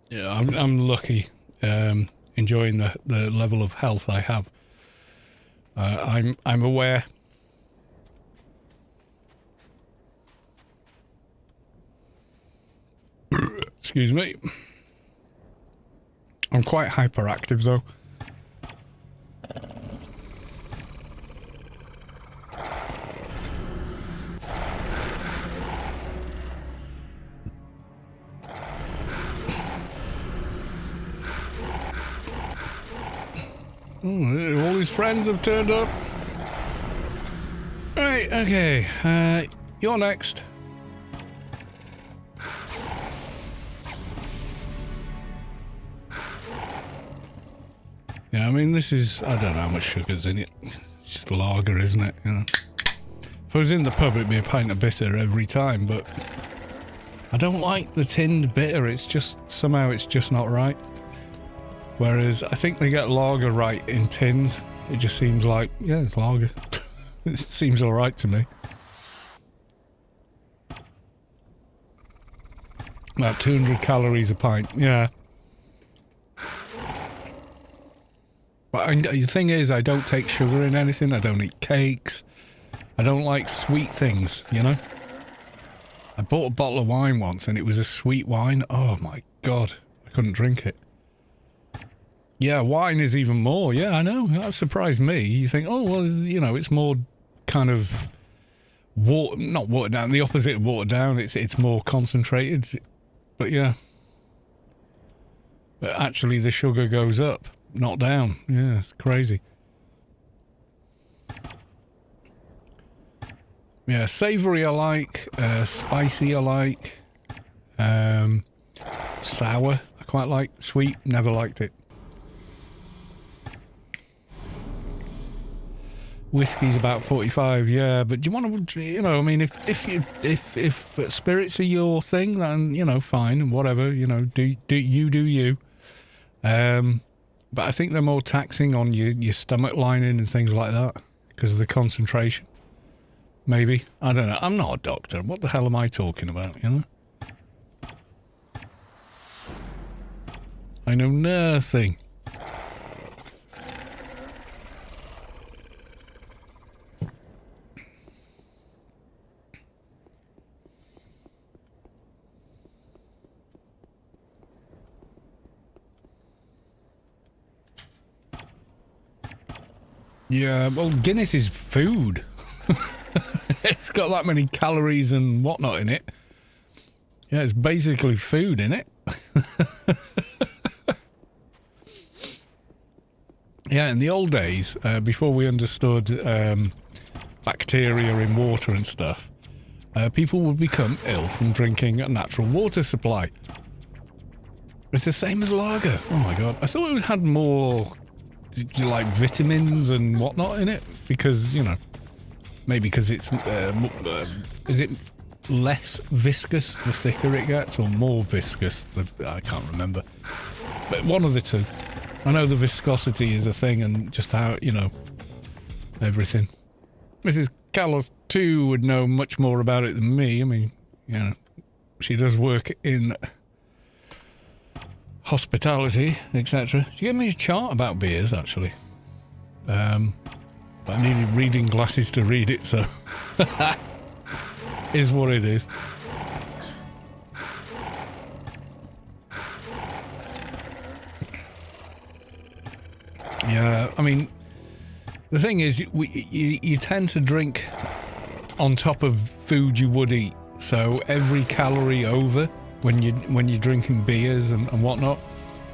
Yeah, I'm lucky, enjoying the level of health I have. I'm aware. Excuse me. I'm quite hyperactive though. All his friends have turned up. Right, okay. You're next. Yeah, I mean, this is... I don't know how much sugar's in it. It's just lager, isn't it? You know? If I was in the pub, it'd be a pint of bitter every time, but... I don't like the tinned bitter. It's just... Somehow it's just not right. Whereas, I think they get lager right in tins. It just seems like... Yeah, it's lager. It seems alright to me. About 200 calories a pint, yeah. But the thing is, I don't take sugar in anything. I don't eat cakes. I don't like sweet things, you know? I bought a bottle of wine once and it was a sweet wine. Oh my God, I couldn't drink it. Yeah, wine is even more. Yeah, I know. That surprised me. You think, oh, well, you know, it's more kind of... not watered down. The opposite of watered down. It's more concentrated. But yeah. But actually the sugar goes up, not down. Yeah, it's crazy. Yeah, savoury I like, spicy I like, sour I quite like, sweet, never liked it. Whiskey's about 45, yeah, but do you want to, you know, I mean, if spirits are your thing, then, you know, fine, whatever, you know, do you. But I think they're more taxing on your stomach lining and things like that because of the concentration. Maybe. I don't know. I'm not a doctor. What the hell am I talking about, you know? I know nothing. Yeah, well, Guinness is food. It's got that many calories and whatnot in it. Yeah, it's basically food, isn't it? Yeah, in the old days, before we understood bacteria in water and stuff, people would become ill from drinking a natural water supply. It's the same as lager. Oh my God. I thought it had more, like, vitamins and whatnot in it. Because, you know, maybe because it's, is it less viscous the thicker it gets, or more viscous? I can't remember. But one of the two. I know the viscosity is a thing, and just how, you know, everything. Mrs. Callos, too, would know much more about it than me. I mean, you know, she does work in hospitality, etc. She gave me a chart about beers, actually. But I needed reading glasses to read it, so... is what it is. Yeah, I mean, the thing is, you tend to drink on top of food you would eat. So every calorie over when you're drinking beers and whatnot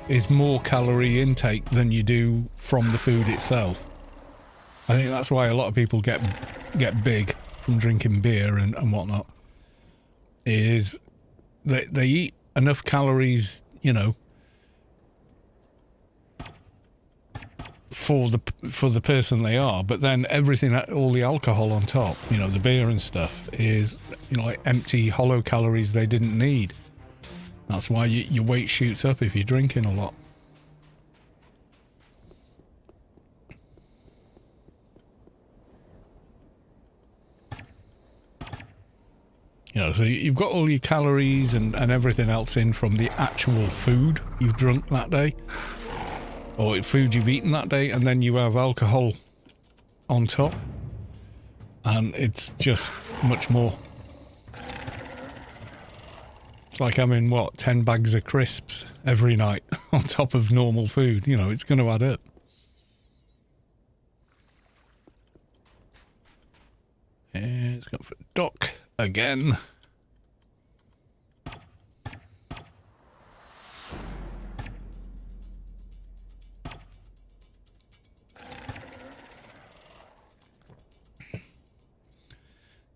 is more calorie intake than you do from the food itself. I think that's why a lot of people get big from drinking beer and whatnot. Is they eat enough calories, you know, for the person they are, but then everything, all the alcohol on top, you know, the beer and stuff, is, you know, like empty, hollow calories they didn't need. That's why your weight shoots up if you're drinking a lot. You know, so you've got all your calories and everything else in from the actual food you've drunk that day, or food you've eaten that day, and then you have alcohol on top, and it's just much more. It's like having, what, 10 bags of crisps every night on top of normal food. You know, it's going to add up. Yeah, it's got for Doc again.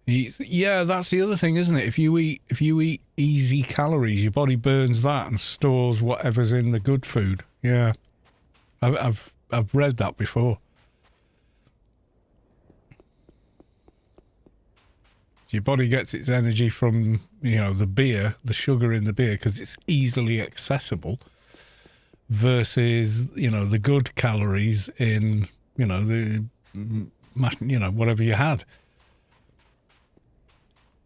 Yeah, that's the other thing, isn't it? If you eat easy calories, your body burns that and stores whatever's in the good food. Yeah, I've read that before. Your body gets its energy from, you know, the beer, the sugar in the beer, because it's easily accessible, versus, you know, the good calories in, you know, whatever you had.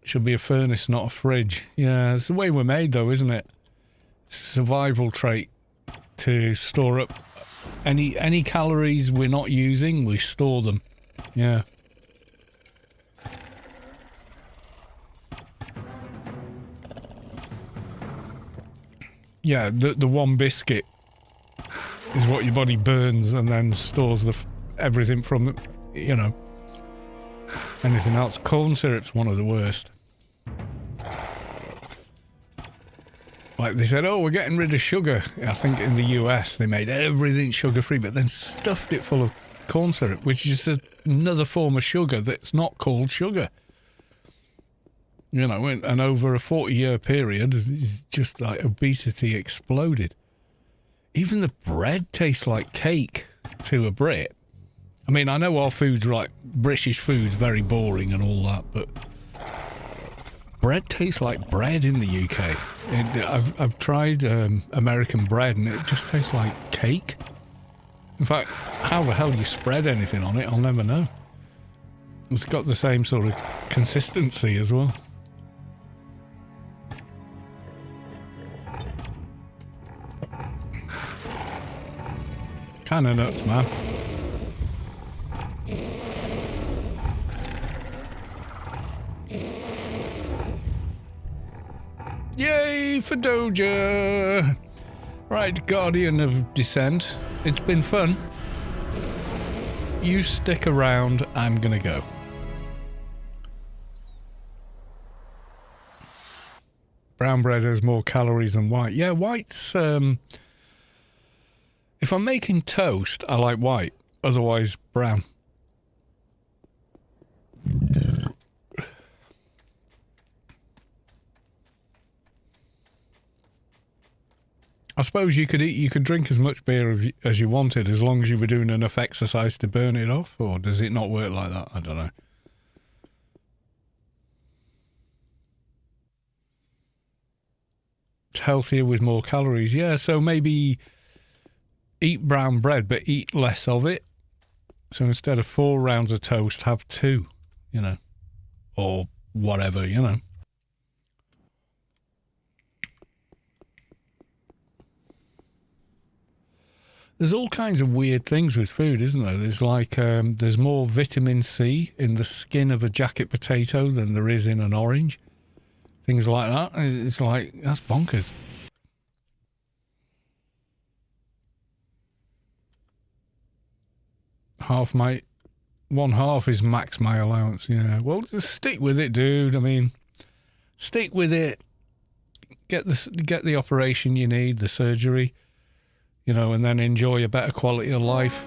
Should be a furnace, not a fridge. Yeah, it's the way we're made, though, isn't it? It's a survival trait to store up any calories we're not using. We store them. Yeah. Yeah, the one biscuit is what your body burns and then stores everything from, you know, anything else. Corn syrup's one of the worst. Like they said, oh, we're getting rid of sugar. I think in the US they made everything sugar-free, but then stuffed it full of corn syrup, which is just another form of sugar that's not called sugar. You know, and over a 40-year period, it's just like obesity exploded. Even the bread tastes like cake to a Brit. I mean, I know our food's like British food's very boring and all that, but bread tastes like bread in the UK. I've tried American bread and it just tastes like cake. In fact, how the hell you spread anything on it, I'll never know. It's got the same sort of consistency as well. Kind of nuts, man. Yay for Doja! Right, Guardian of Descent. It's been fun. You stick around, I'm gonna go. Brown bread has more calories than white. Yeah, white's... If I'm making toast, I like white. Otherwise, brown. I suppose you could drink as much beer as you wanted as long as you were doing enough exercise to burn it off, or does it not work like that? I don't know. It's healthier with more calories. Yeah, so maybe eat brown bread, but eat less of it. So instead of 4 rounds of toast, have 2, you know, or whatever, you know. There's all kinds of weird things with food, isn't there? There's like, there's more vitamin C in the skin of a jacket potato than there is in an orange. Things like that. It's like, that's bonkers. One half is max my allowance, yeah. Well, just stick with it, dude. I mean, stick with it. Get the operation you need, the surgery, you know, and then enjoy a better quality of life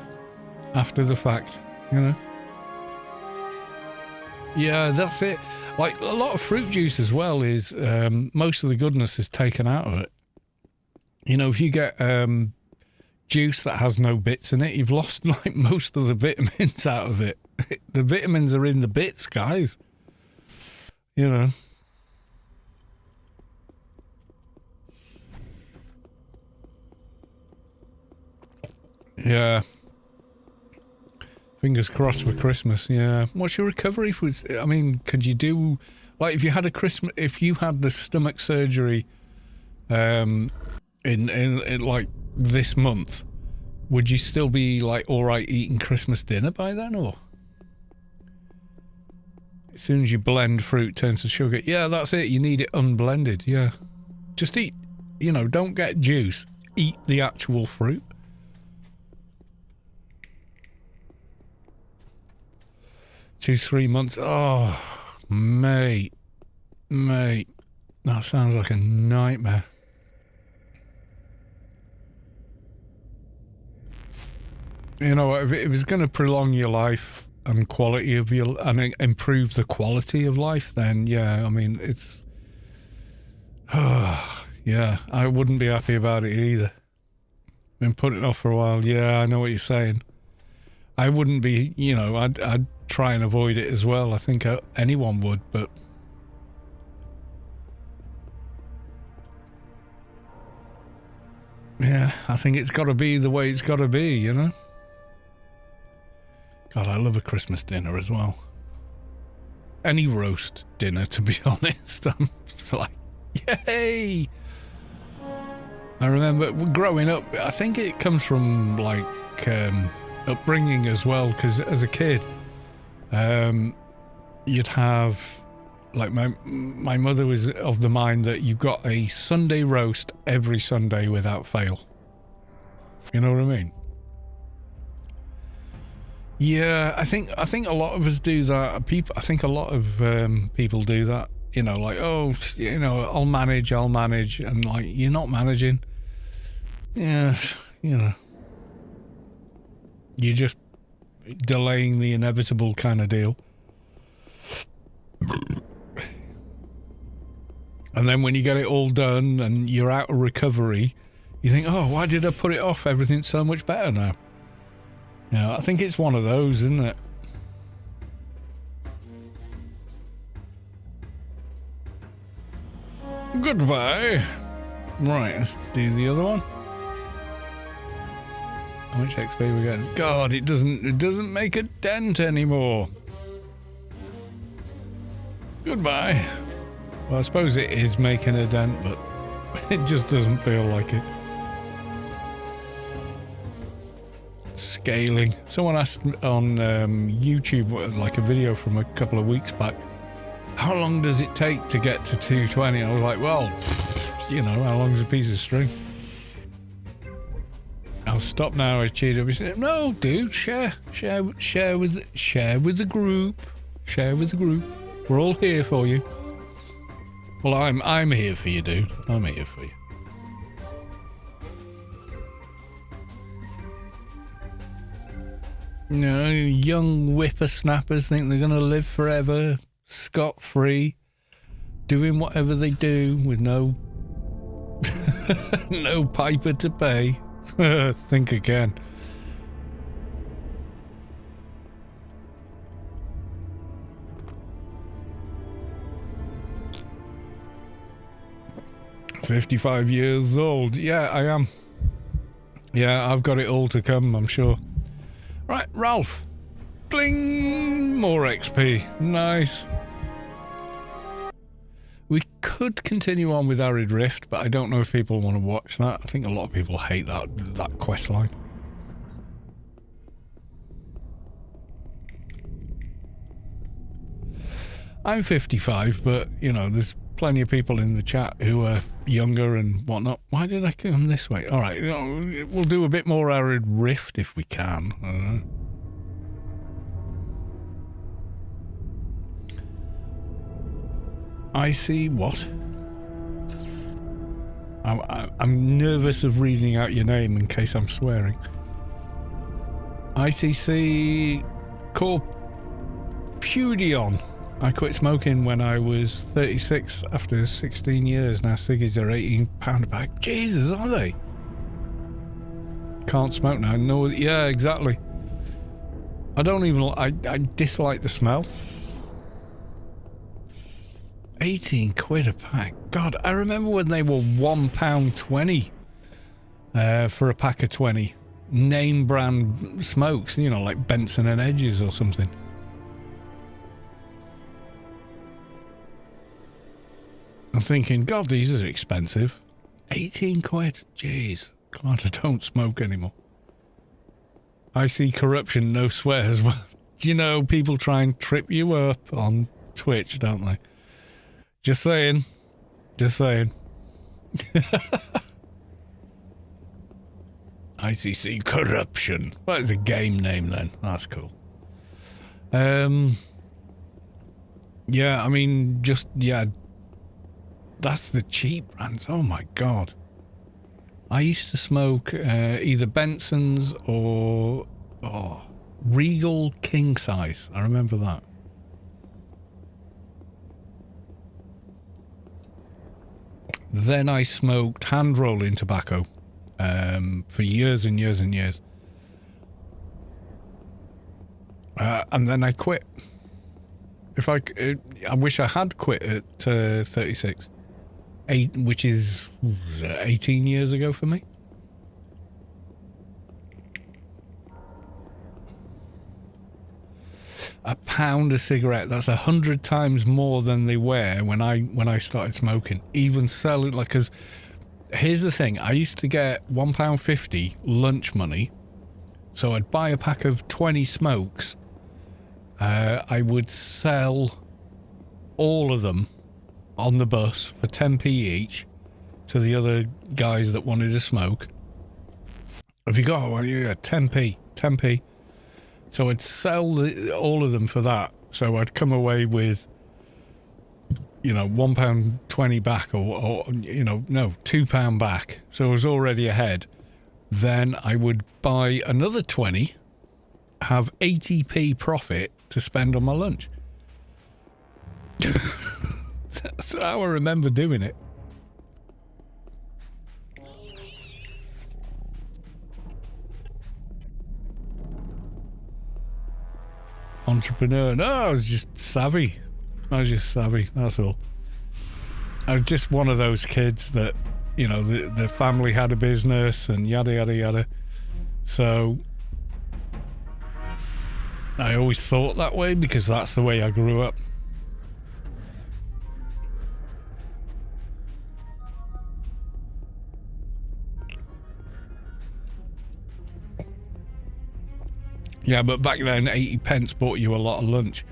after the fact, you know. Yeah, that's it. Like a lot of fruit juice as well is most of the goodness is taken out of it. You know, if you get juice that has no bits in it, you've lost like most of the vitamins out of it. The vitamins are in the bits, guys. You know. Yeah. Fingers crossed for Christmas, yeah. What's your recovery food? I mean, could you do Like if you had the stomach surgery in like this month, would you still be like all right eating Christmas dinner by then, or as soon as you blend fruit turns to sugar? Yeah, that's it. You need it unblended. Yeah, just eat. You know, don't get juice. Eat the actual fruit. Two, 3 months. Oh, mate, that sounds like a nightmare. You know, if it's going to prolong your life and quality of your and improve the quality of life, then yeah, I mean it's. Yeah, I wouldn't be happy about it either. Been putting it off for a while. Yeah, I know what you're saying. I wouldn't be, you know, I'd try and avoid it as well. I think anyone would, but yeah, I think it's got to be the way it's got to be, you know. God, I love a Christmas dinner as well. Any roast dinner, to be honest. I'm just like, yay! I remember growing up, I think it comes from like upbringing as well, because as a kid, you'd have, like my mother was of the mind that you got a Sunday roast every Sunday without fail. You know what I mean? Yeah, I think a lot of us do that. I think a lot of people do that. You know, like, oh, you know, I'll manage, and like, you're not managing. Yeah, you know, you're just delaying the inevitable kind of deal. And then when you get it all done and you're out of recovery, you think, oh, why did I put it off? Everything's so much better now. You know, I think it's one of those, isn't it? Goodbye. Right, let's do the other one. How much XP we getting? God, it doesn't make a dent anymore. Goodbye. Well, I suppose it is making a dent, but it just doesn't feel like it. Scaling. Someone asked on YouTube, like a video from a couple of weeks back, how long does it take to get to 220? I was like, well, you know, how long is a piece of string? I'll stop now. I cheered up. He said, no, dude, share with the group. Share with the group. We're all here for you. Well, I'm here for you, dude. I'm here for you. You know, young whippersnappers think they're going to live forever, scot-free, doing whatever they do with no no piper to pay. Think again. "55 years old. Yeah, I am. Yeah, I've got it all to come, I'm sure. Right, Ralph. Bling! More XP. Nice. We could continue on with Arid Rift, but I don't know if people want to watch that. I think a lot of people hate that quest line. I'm 55, but, you know, there's plenty of people in the chat who are younger and whatnot. Why did I come this way? All right, you know, we'll do a bit more Arid Rift if we can. I see what? I'm nervous of reading out your name in case I'm swearing. ICC Corpudion. I quit smoking when I was 36 after 16 years. Now ciggies are £18 a pack. Jesus, are they? Can't smoke now. No, yeah, exactly. I don't even... I dislike the smell. 18 quid a pack. God, I remember when they were £1.20 for a pack of 20. Name brand smokes, you know, like Benson and Edges or something. I'm thinking, God, these are expensive. 18 quid. Jeez. Glad I don't smoke anymore. I see corruption, no swears. Do you know people try and trip you up on Twitch, don't they? Just saying. Just saying. ICC corruption. Well, it's a game name then. That's cool. Yeah, I mean, just, yeah. That's the cheap brands. Oh my God. I used to smoke either Benson's or Regal King Size. I remember that. Then I smoked hand rolling tobacco for years and years and years. And then I quit. I wish I had quit at 36. Which is 18 years ago for me. £1 a cigarette. That's 100 times more than they were when I started smoking. Even selling, like, because here's the thing. I used to get £1.50 lunch money. So I'd buy a pack of 20 smokes. I would sell all of them on the bus for 10p each to the other guys that wanted to smoke. Have you got? Well, yeah, 10p. So I'd sell all of them for that. So I'd come away with, £1.20 back or no, £2 back. So I was already ahead. Then I would buy another 20, have 80p profit to spend on my lunch. That's how I remember doing it. Entrepreneur. No, I was just savvy. That's all. I was just one of those kids that, the family had a business and yada, yada, yada. So I always thought that way because that's the way I grew up. Yeah, but back then 80 pence bought you a lot of lunch.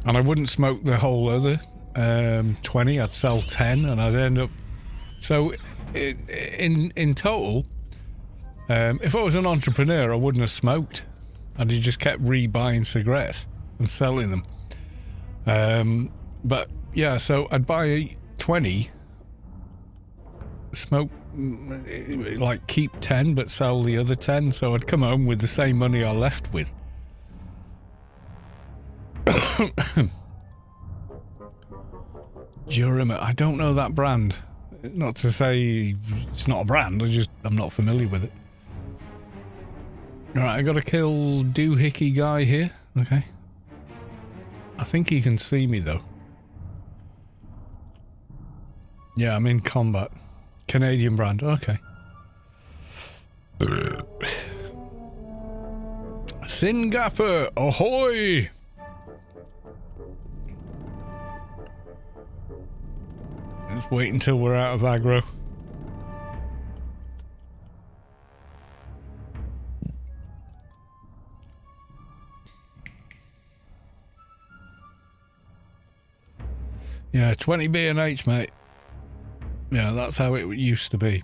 And I wouldn't smoke the whole other 20. I'd sell 10 and I'd end up... So in total, if I was an entrepreneur, I wouldn't have smoked. I'd have just kept rebuying cigarettes and selling them. But yeah, so I'd buy 20, smoke, like keep 10 but sell the other 10, so I'd come home with the same money I left with. Durham, I don't know that brand. Not to say it's not a brand, I'm not familiar with it. Alright, I gotta kill doohickey guy here. Okay. I think he can see me though. Yeah, I'm in combat. Canadian brand, okay. Singapore, ahoy! Let's wait until we're out of aggro. Yeah, 20 B&H, mate. Yeah, that's how it used to be.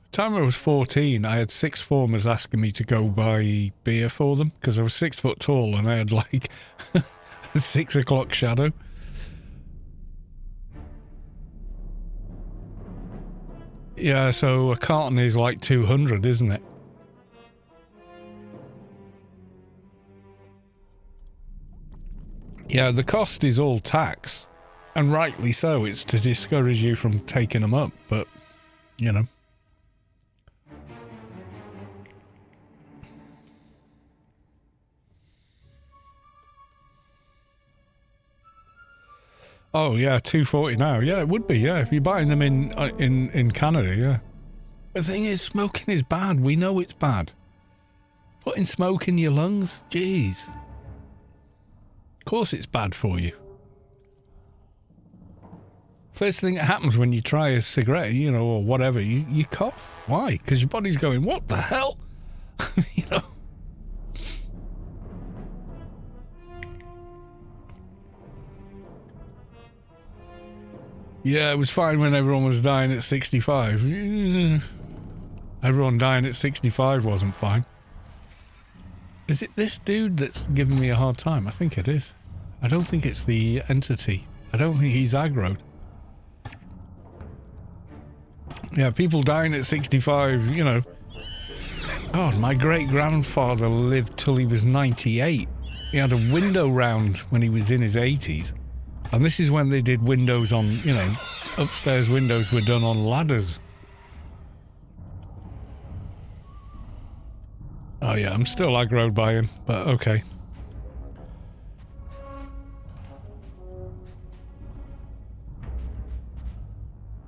The time I was 14, I had sixth formers asking me to go buy beer for them because I was 6 foot tall and I had like a 6 o'clock shadow. Yeah, so a carton is like 200, isn't it? Yeah, the cost is all tax. And rightly so, it's to discourage you from taking them up, but, you know. Oh yeah, 240 now. Yeah, it would be. Yeah, if you're buying them in Canada. Yeah. The thing is, smoking is bad. We know it's bad. Putting smoke in your lungs, jeez. Of course, it's bad for you. First thing that happens when you try a cigarette, you know, or whatever, you cough. Why? Because your body's going, what the hell? You know? Yeah, it was fine when everyone was dying at 65. Everyone dying at 65 wasn't fine. Is it this dude that's giving me a hard time? I think it is. I don't think it's the entity. I don't think he's aggroed. Yeah, people dying at 65, you know. God, my great-grandfather lived till he was 98. He had a window round when he was in his 80s. And this is when they did windows on, you know, upstairs windows were done on ladders. Oh yeah, I'm still aggroed by him, but okay.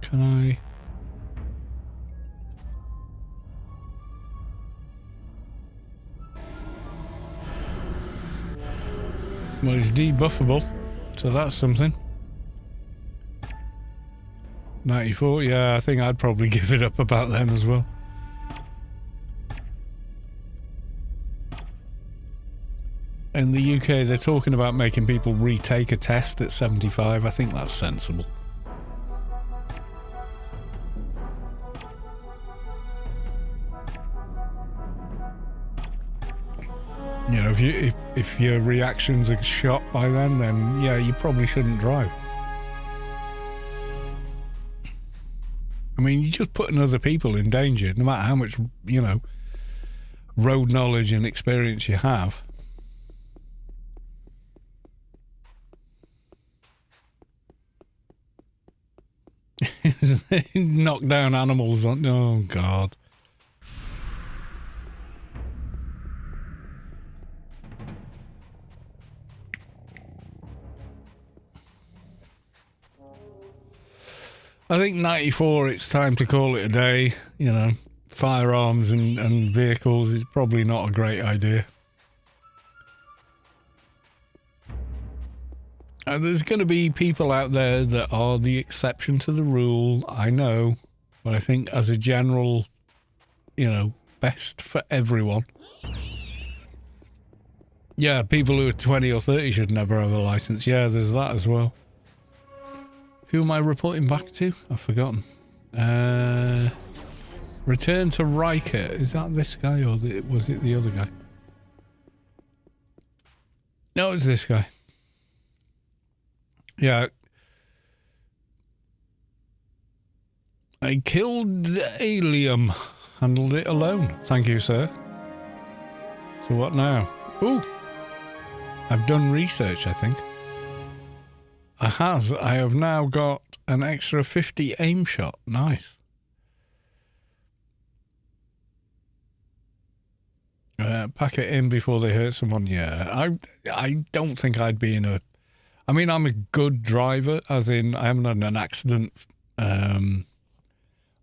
Can I... Well, it's debuffable, so that's something. 94, yeah, I think I'd probably give it up about then as well. In the UK, they're talking about making people retake a test at 75. I think that's sensible. You know, if your reactions are shot by then yeah, you probably shouldn't drive. I mean, you're just putting other people in danger, no matter how much, you know, road knowledge and experience you have. Knock down animals on... Oh, God. I think 94, it's time to call it a day. You know, firearms and vehicles is probably not a great idea. There's going to be people out there that are the exception to the rule, I know. But I think as a general, you know, best for everyone. Yeah, people who are 20 or 30 should never have a license. Yeah, there's that as well. Who am I reporting back to? I've forgotten. Return to Riker. Is that this guy or was it the other guy? No, it's this guy. Yeah. I killed the alien. Handled it alone. Thank you, sir. So what now? Ooh. I've done research, I think. I have now got an extra 50 aim shot. Nice. Pack it in before they hurt someone. Yeah, I don't think I'd be in a... I mean, I'm a good driver, as in I haven't had an accident.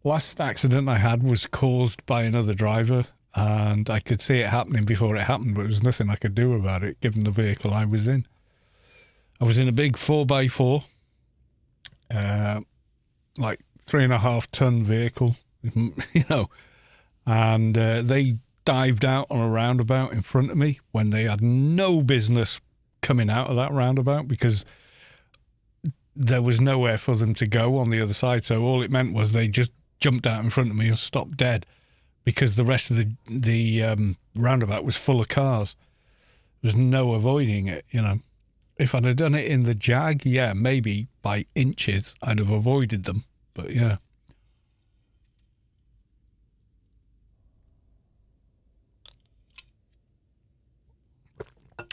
Last accident I had was caused by another driver, and I could see it happening before it happened, but there was nothing I could do about it, given the vehicle I was in. I was in a big 4x4, like 3.5 ton vehicle, you know, and they dived out on a roundabout in front of me when they had no business coming out of that roundabout because there was nowhere for them to go on the other side. So all it meant was they just jumped out in front of me and stopped dead because the rest of the roundabout was full of cars. There was no avoiding it, you know. If I'd have done it in the Jag, yeah, maybe by inches I'd have avoided them. But yeah.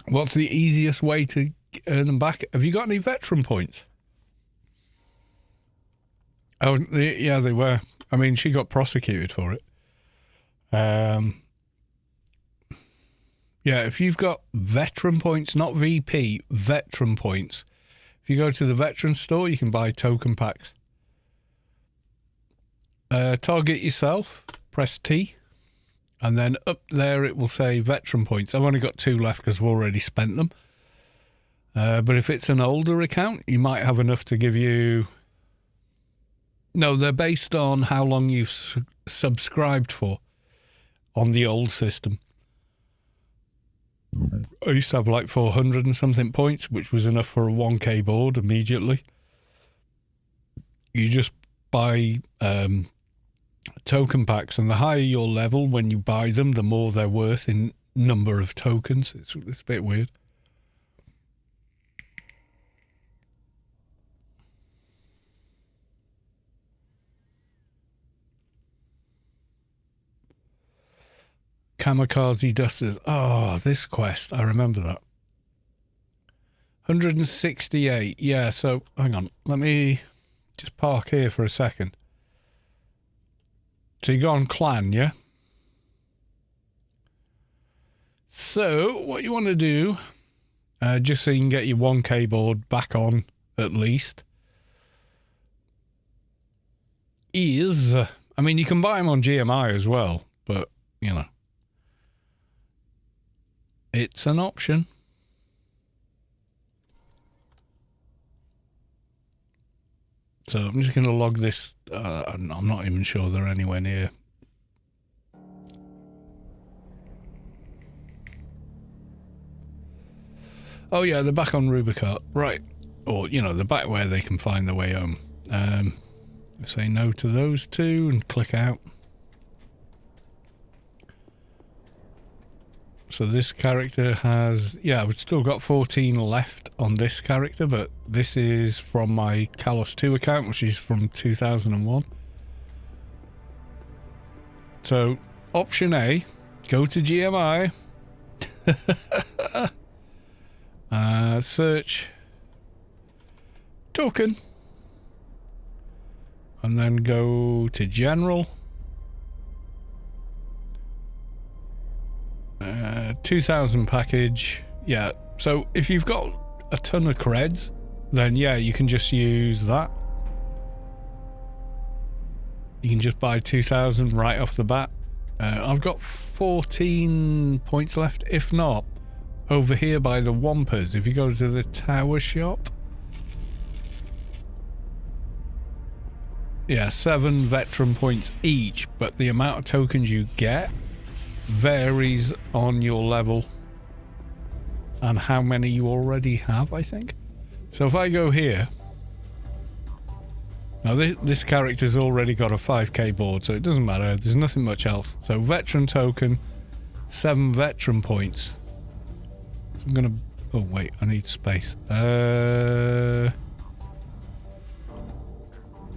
What's the easiest way to earn them back? Have you got any veteran points? Oh, yeah, they were. I mean, she got prosecuted for it. Yeah, if you've got veteran points, not VP, veteran points. If you go to the veteran store, you can buy token packs. Target yourself, press T, and then up there it will say veteran points. I've only got 2 left because I've already spent them. But if it's an older account, you might have enough to give you No, they're based on how long you've subscribed for on the old system. I used to have like 400 and something points, which was enough for a 1K board immediately. You just buy token packs, and the higher your level when you buy them, the more they're worth in number of tokens. It's a bit weird. Kamikaze Dusters. Oh, this quest. I remember that. 168. Yeah, so hang on. Let me just park here for a second. So you go on clan, yeah? So what you want to do, just so you can get your 1K board back on at least, is, I mean, you can buy them on GMI as well, but, you know, it's an option. So I'm just going to log this. I'm not even sure they're anywhere near. Oh yeah, they're back on Rubicart. Right. Or, you know, they're back where they can find their way home. Say no to those two and click out. So this character has, yeah, I've still got 14 left on this character, but this is from my Kalos 2 account, which is from 2001. So option A, go to GMI, search token, and then go to general. 2000 package. Yeah, so if you've got a ton of creds, then yeah, you can just use that. You can just buy 2000 right off the bat. I've got 14 points left. If not, over here by the Wampers, if you go to the tower shop, yeah, 7 veteran points each, but the amount of tokens you get varies on your level and how many you already have, I think. So if I go here, now this character's already got a 5k board, so it doesn't matter, there's nothing much else. So veteran token, 7 veteran points. So I'm gonna, oh wait, I need space.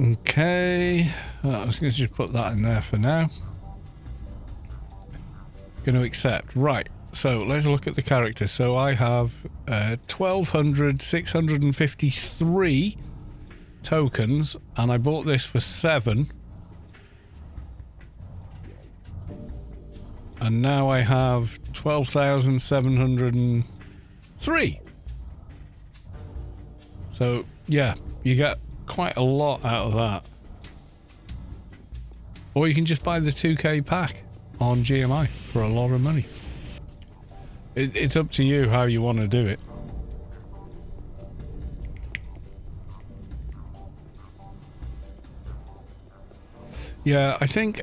Okay, I was gonna just put that in there for now. Going to accept. Right, so let's look at the characters. So I have 1,653 tokens, and I bought this for 7. And now I have 12,703. So yeah, you get quite a lot out of that. Or you can just buy the 2k pack on GMI for a lot of money. It's up to you how you want to do it. Yeah, I think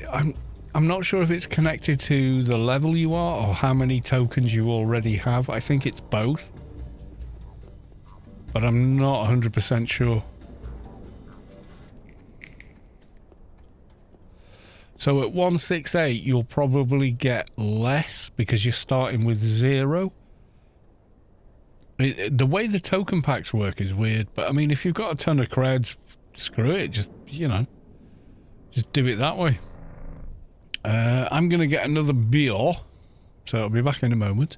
I'm not sure if it's connected to the level you are or how many tokens you already have. I think it's both, but I'm not 100% sure. So at 168, you'll probably get less because you're starting with 0. The way the token packs work is weird, but I mean, if you've got a ton of creds, screw it. Just, you know, just do it that way. I'm going to get another beer, so I'll be back in a moment.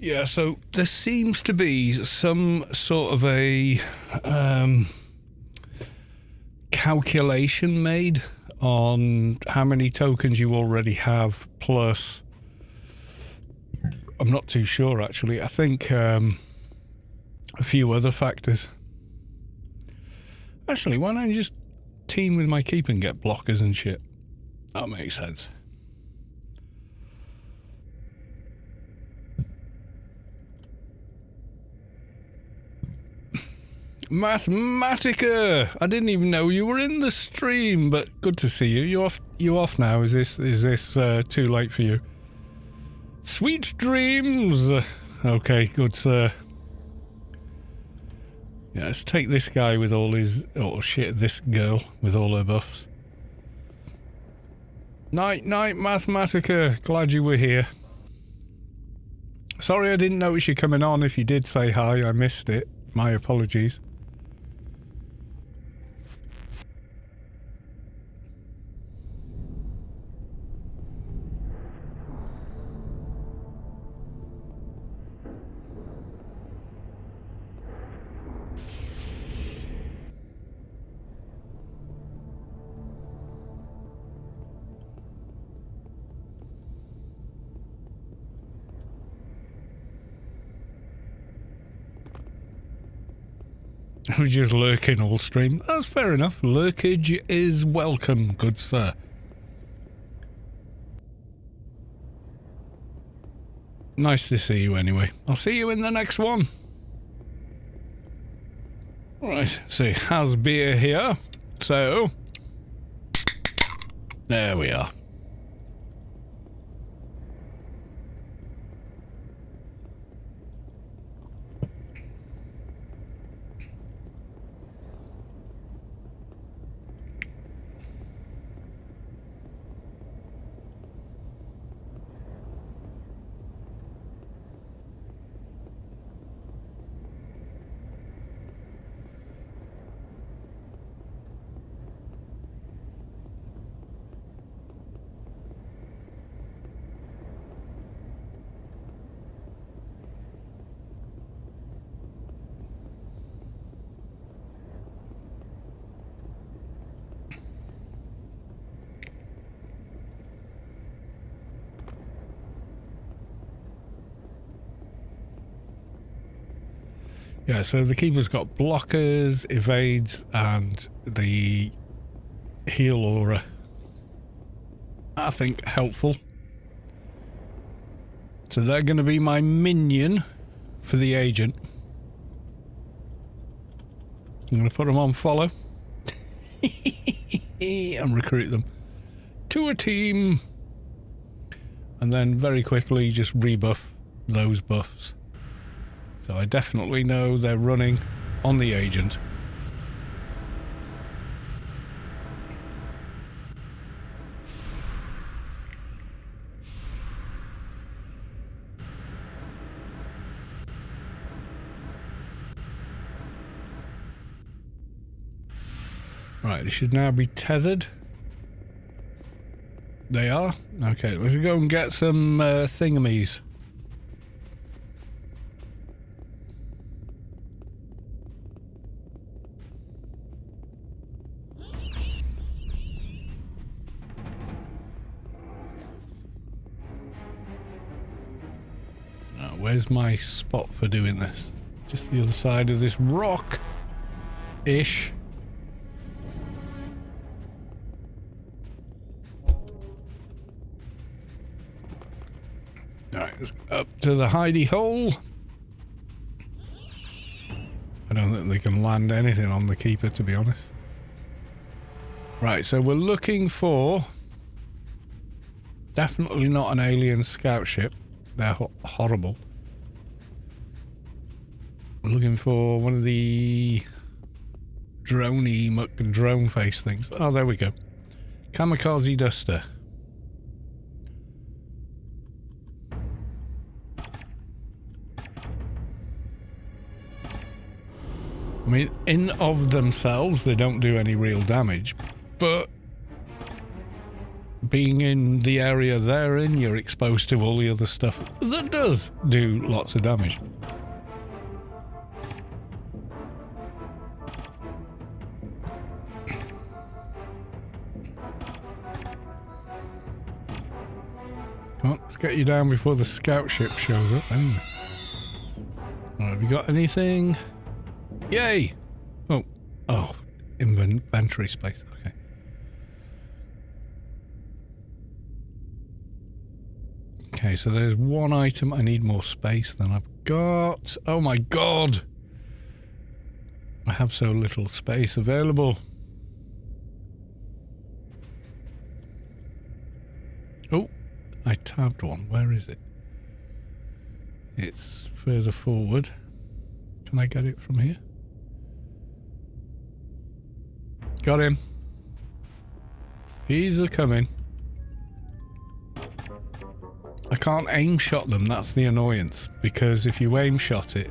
Yeah, so there seems to be some sort of a calculation made on how many tokens you already have, plus I'm not too sure actually. I think a few other factors. Actually, why don't you just team with my keep and get blockers and shit? That makes sense. Mathematica! I didn't even know you were in the stream, but good to see you. You off now? Is this too late for you? Sweet dreams! Okay, good sir. Yeah, let's take this guy with all his... Oh shit, this girl with all her buffs. Night, Mathematica. Glad you were here. Sorry I didn't notice you coming on. If you did say hi, I missed it. My apologies. I was just lurking all stream. That's fair enough. Lurkage is welcome, good sir. Nice to see you anyway. I'll see you in the next one. Right, see, has beer here. So, there we are. Yeah, so the keeper's got blockers, evades, and the heal aura. I think helpful. So they're going to be my minion for the agent. I'm going to put them on follow. And recruit them to a team. And then very quickly just rebuff those buffs. So I definitely know they're running on the agent. Right, they should now be tethered. They are? Okay, let's go and get some thingamies. Where's my spot for doing this? Just the other side of this rock-ish. Alright, let's up to the hidey hole. I don't think they can land anything on the keeper, to be honest. Right, so we're looking for... Definitely not an alien scout ship. They're horrible. We're looking for one of the droney drone face things. Oh, there we go. Kamikaze duster. I mean, in of themselves, they don't do any real damage, but being in the area they're in, you're exposed to all the other stuff that does do lots of damage. Come on, let's get you down before the scout ship shows up. Anyway. Right, have you got anything? Yay! Oh, inventory space. Okay. Okay, so there's one item. I need more space than I've got. Oh my god! I have so little space available. Oh, I tabbed one. Where is it? It's further forward. Can I get it from here? Got him. He's a-coming. I can't aim shot them, that's the annoyance. Because if you aim shot it,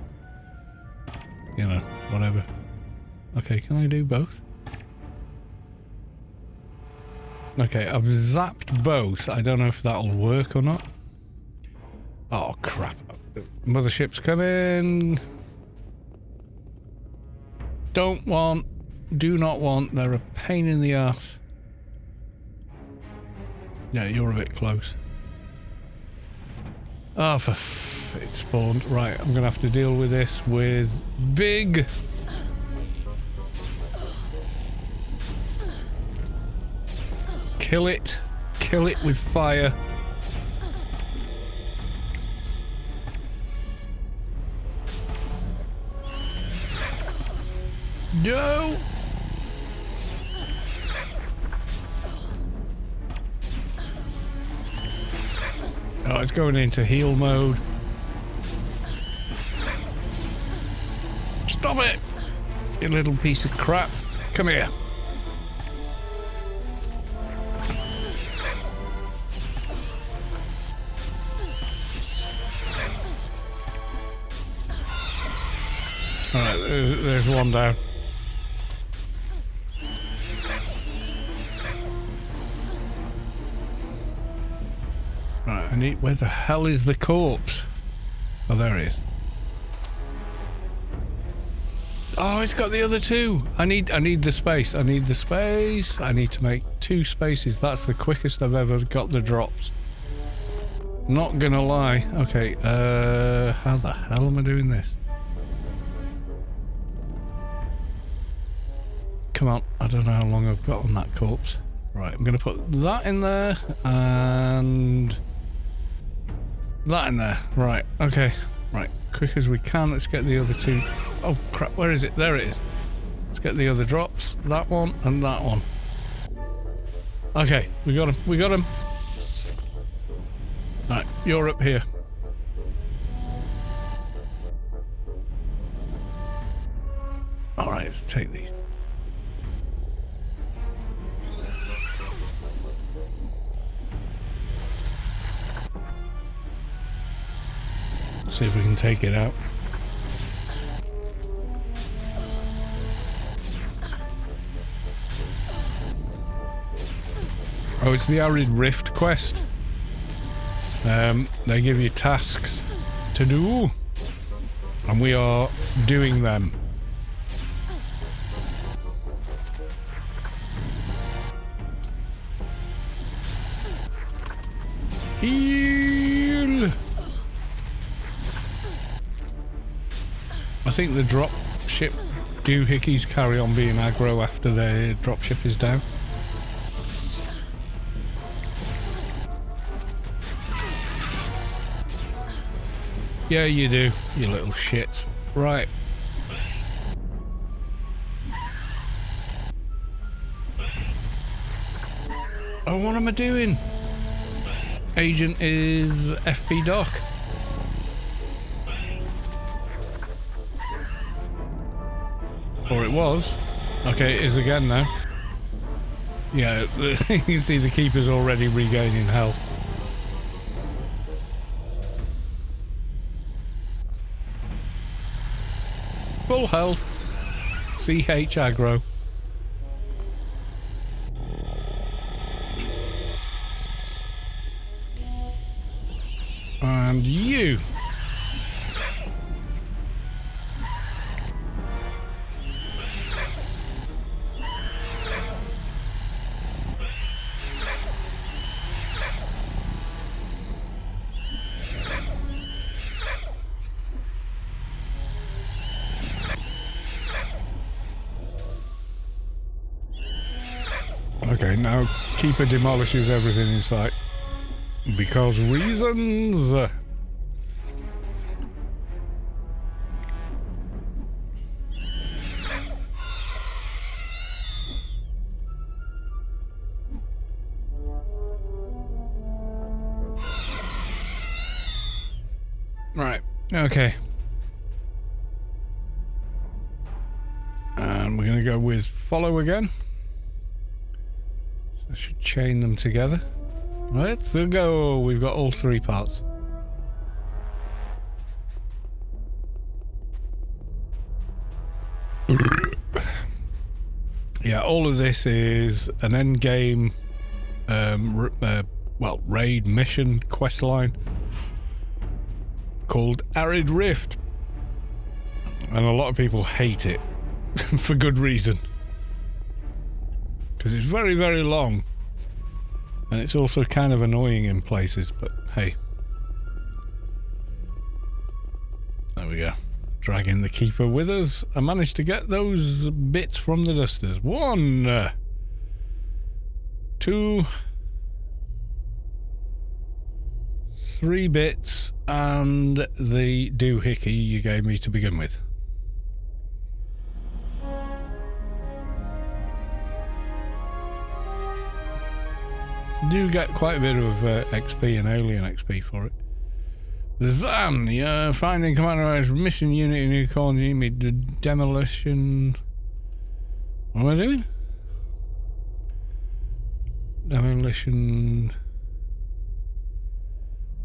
you know, whatever. Okay, can I do both? Okay, I've zapped both. I don't know if that'll work or not. Oh, crap. Mothership's coming. Do not want. They're a pain in the ass. Yeah, you're a bit close. Oh, it spawned. Right, I'm going to have to deal with this with big... Kill it. Kill it with fire. No! Oh, it's going into heal mode. Stop it! You little piece of crap. Come here. Alright, there's one down. Right, I need... Where the hell is the corpse? Oh, there it is. Oh, it's got the other two. I need the space. I need the space. I need to make 2 spaces. That's the quickest I've ever got the drops. Not gonna lie. Okay, how the hell am I doing this? Come on, I don't know how long I've got on that corpse. Right, I'm going to put that in there, and that in there. Right, okay. Right, quick as we can, let's get the other 2. Oh crap, where is it? There it is. Let's get the other drops. That one and that one. Okay, we got him. We got him. Right, you're up here. Alright, let's take these. See if we can take it out. Oh, it's the Arid Rift quest. They give you tasks to do, and we are doing them. Heal! I think the drop ship doohickeys carry on being aggro after the drop ship is down. Yeah, you do, you little shits. Right. Oh, what am I doing? Agent is FP Doc. Or it was. Okay, it is again now. Yeah, you can see the keeper's already regaining health. Full health. CH aggro. And you. Okay, now Keeper demolishes everything in sight. Because reasons. Right, okay. And we're going to go with follow again. I should chain them together. Let's go. We've got all three parts. Yeah, all of this is an end game, raid mission quest line called Arid Rift, and a lot of people hate it for good reason. Because it's very, very long. And it's also kind of annoying in places, but hey. There we go. Dragging the Keeper with us. I managed to get those bits from the dusters. 1, 2, 3 bits, and the doohickey you gave me to begin with. Do get quite a bit of XP and alien XP for it. Zan, you're finding Commander missing unit in Yukon. You need the demolition. What am I doing? Demolition.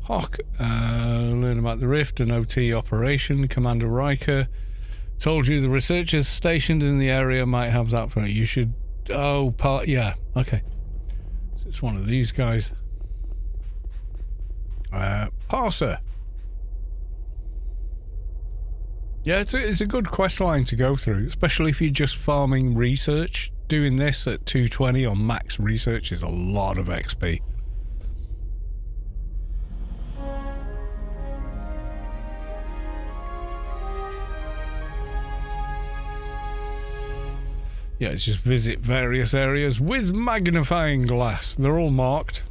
Hawk. Learn about the Rift, an OT operation. Commander Riker told you the researchers stationed in the area might have that for you. Should. Oh, yeah, okay. It's one of these guys. Parser. Yeah, it's a good quest line to go through, especially if you're just farming research. Doing this at 220 on max research is a lot of XP. Yeah, it's just visit various areas with magnifying glass. They're all marked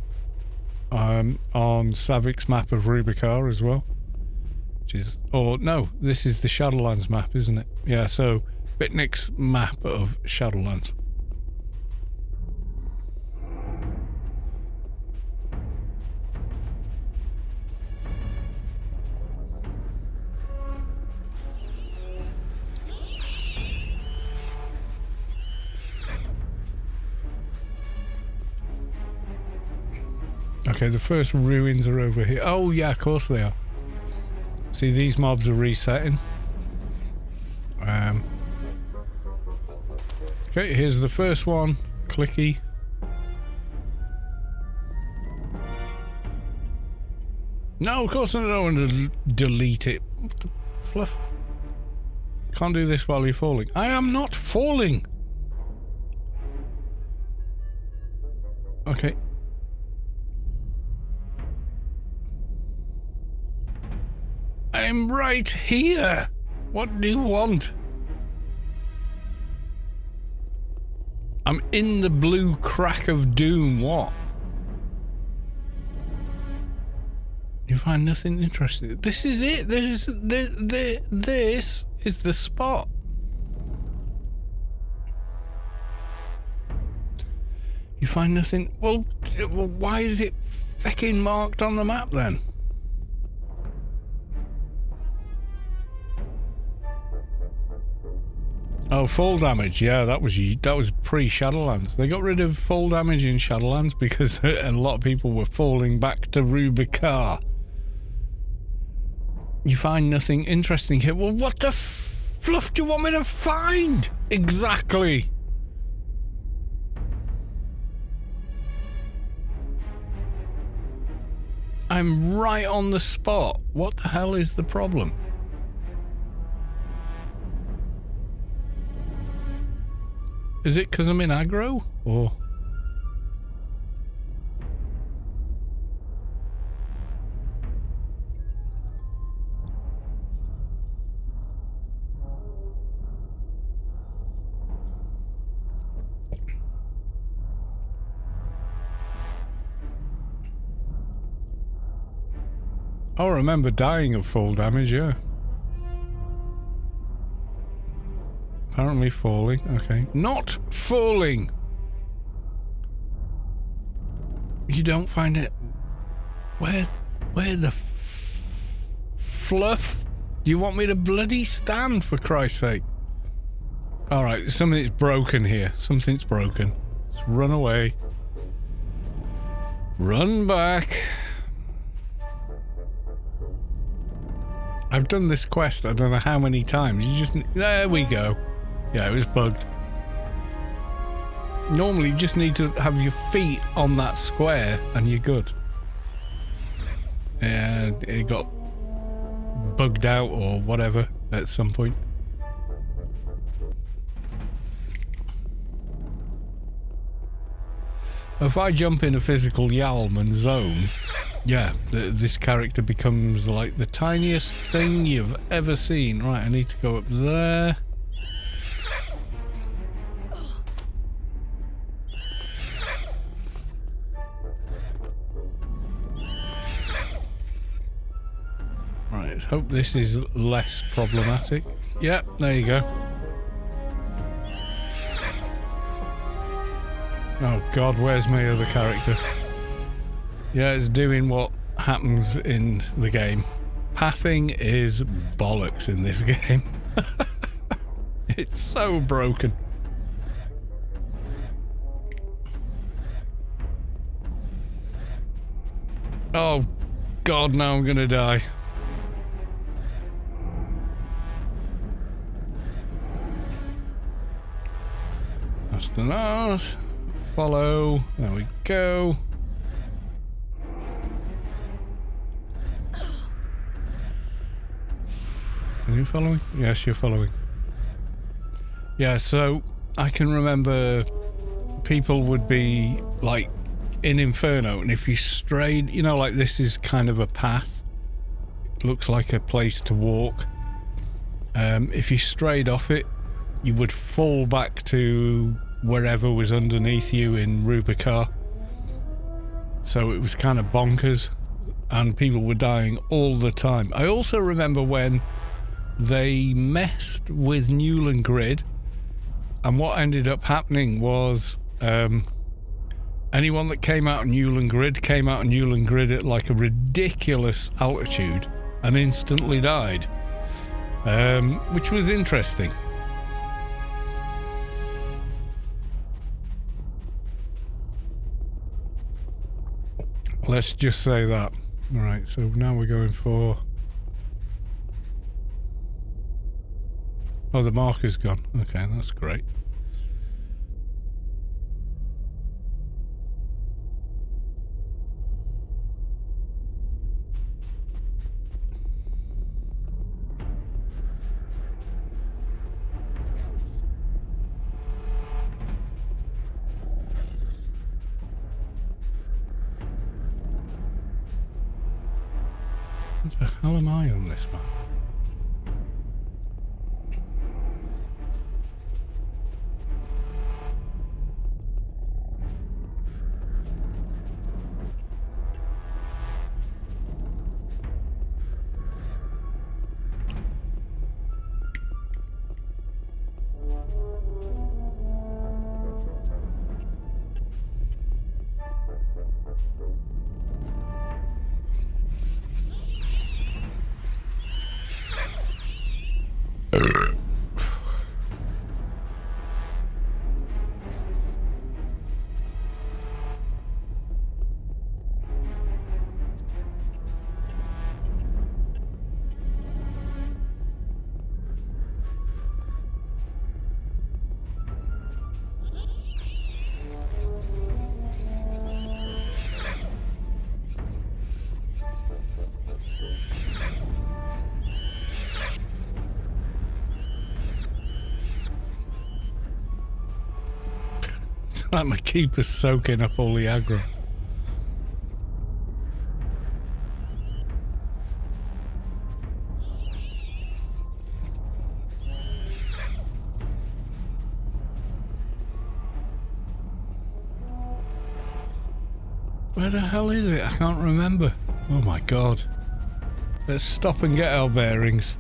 on Savik's map of Rubicon as well. Which is, or no, this is the Shadowlands map, isn't it? Yeah, so Bitnik's map of Shadowlands. Okay, the first ruins are over here. Oh yeah, of course they are. See, these mobs are resetting. Okay, here's the first one. Clicky. No, of course I don't want to delete it. What the fluff? Can't do this while you're falling. I am not falling! Okay. I'm right here. What do you want? I'm in the blue crack of doom. What? You find nothing interesting. This is it. This is the spot. You find nothing. Well, why is it fucking marked on the map then? Oh, fall damage. Yeah, that was pre-Shadowlands. They got rid of fall damage in Shadowlands because a lot of people were falling back to Rubicon. You find nothing interesting here. Well, what the fluff do you want me to find? Exactly. I'm right on the spot. What the hell is the problem? Is it because I'm in aggro? Or... I remember dying of fall damage, yeah. Apparently falling, okay. Not falling! You don't find it... Where the fluff? Do you want me to bloody stand, for Christ's sake? Alright, something's broken here. Something's broken. Let's run away. Run back. I've done this quest I don't know how many times. You just... There we go. Yeah, it was bugged. Normally you just need to have your feet on that square and you're good. And it got bugged out or whatever at some point. If I jump in a physical Yalman zone, yeah, this character becomes like the tiniest thing you've ever seen. Right, I need to go up there. Right, let's hope this is less problematic. Yep, there you go. Oh god, where's my other character? Yeah, it's doing what happens in the game. Pathing is bollocks in this game. It's so broken. Oh god, now I'm gonna die. That's the nose. Follow. There we go. Are you following? Yes, you're following. Yeah, so I can remember people would be like in Inferno, and if you strayed, you know, like this is kind of a path. It looks like a place to walk. If you strayed off it, you would fall back to wherever was underneath you in Rubicar. So it was kind of bonkers, and people were dying all the time. I also remember when they messed with Newland Grid, and what ended up happening was anyone that came out of Newland Grid at like a ridiculous altitude and instantly died, which was interesting. Let's just say that. Alright, so now we're going for... Oh, the marker's gone. Okay, that's great. What the hell am I on this map? like my keeper's soaking up all the aggro. Where the hell is it? I can't remember. Oh my god. Let's stop and get our bearings.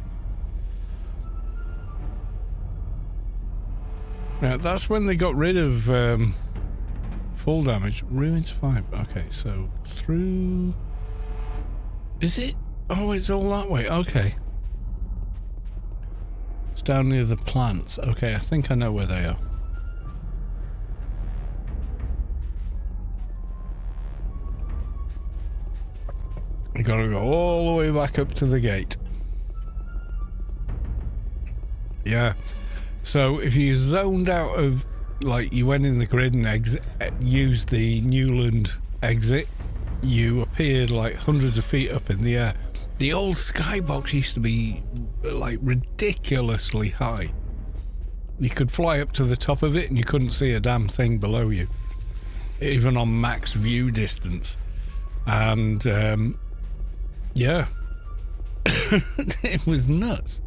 Now, that's when they got rid of full damage. Ruins 5. Okay, so through... Is it? Oh, it's all that way. Okay. It's down near the plants. Okay, I think I know where they are. You gotta go all the way back up to the gate. Yeah. So if you zoned out of, like, you went in the grid and used the Newland exit, you appeared like hundreds of feet up in the air. The old skybox used to be like ridiculously high. You could fly up to the top of it and you couldn't see a damn thing below you, even on max view distance. And yeah, it was nuts.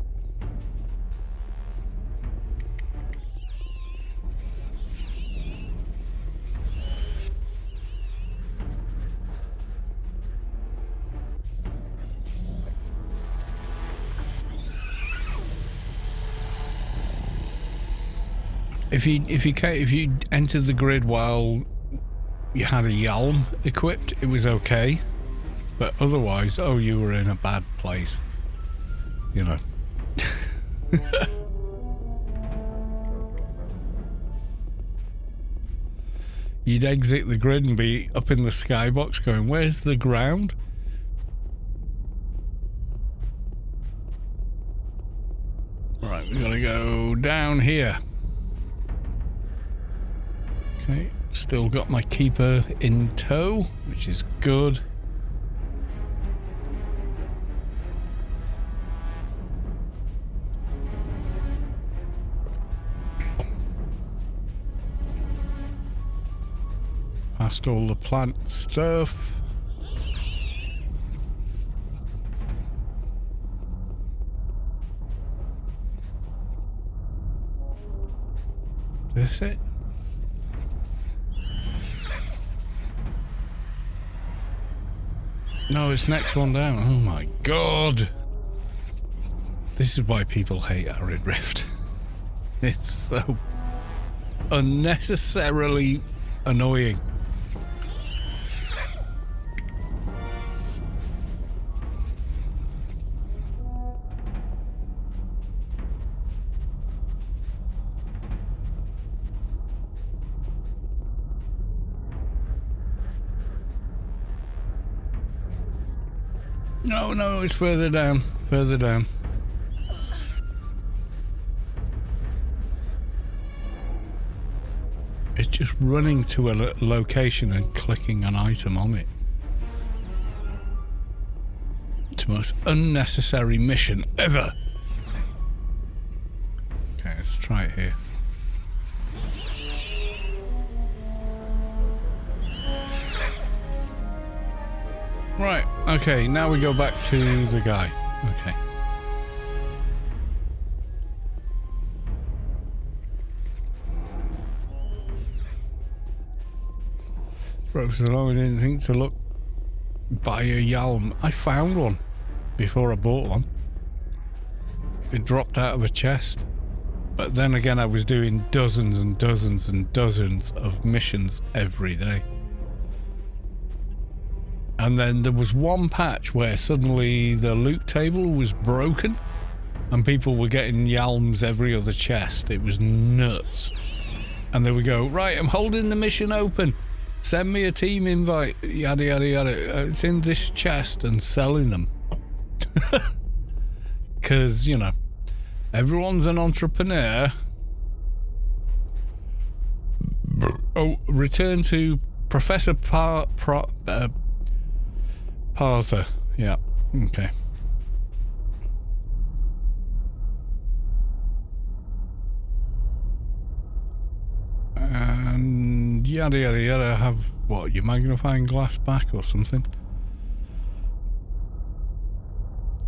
If you entered the grid while you had a Yalm equipped, it was okay, but otherwise, oh, you were in a bad place, you know. You'd exit the grid and be up in the skybox going, where's the ground? Right, we gotta go down here. Okay, still got my keeper in tow, which is good. Past all the plant stuff. This it? No, it's next one down. Oh my god. This is why people hate Arid Rift. It's so unnecessarily annoying. No, it's further down. Further down. It's just running to a location and clicking an item on it. It's the most unnecessary mission ever. Okay, let's try it here. Right, okay, now we go back to the guy. Okay. Broke so long I didn't think to look buy a Yalm. I found one before I bought one. It dropped out of a chest. But then again, I was doing dozens and dozens and dozens of missions every day. And then there was one patch where suddenly the loot table was broken and people were getting Yalms every other chest. It was nuts. And they would go, right, I'm holding the mission open. Send me a team invite, yada, yada, yada. It's in this chest, and selling them. Because, you know, everyone's an entrepreneur. Oh, return to Professor Parser. Yeah, okay. And yada yada yada. Have what? Your magnifying glass back or something?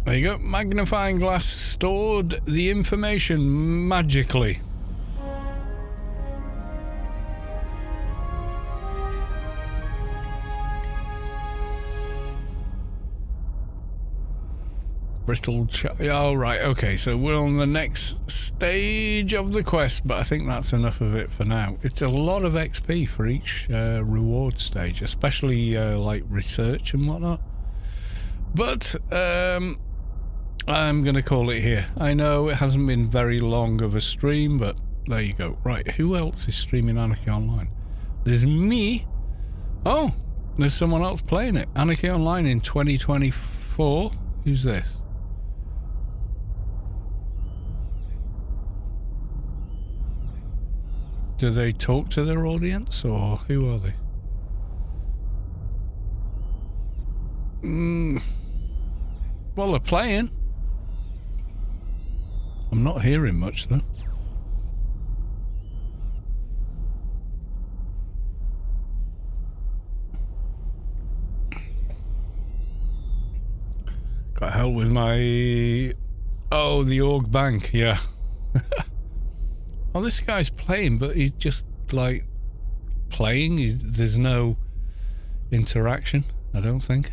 There you go. Magnifying glass stored the information magically. Bristol. Oh, right. Okay, so we're on the next stage of the quest, but I think that's enough of it for now. It's a lot of XP for each reward stage, especially like research and whatnot. But I'm going to call it here. I know it hasn't been very long of a stream, but there you go. Right, who else is streaming Anarchy Online? There's me. Oh, there's someone else playing it. Anarchy Online in 2024. Who's this? Do they talk to their audience, or who are they? Well, they're playing. I'm not hearing much, though. Got help with my... Oh, the org bank, yeah. Oh, this guy's playing, but he's just, like, playing. There's no interaction, I don't think.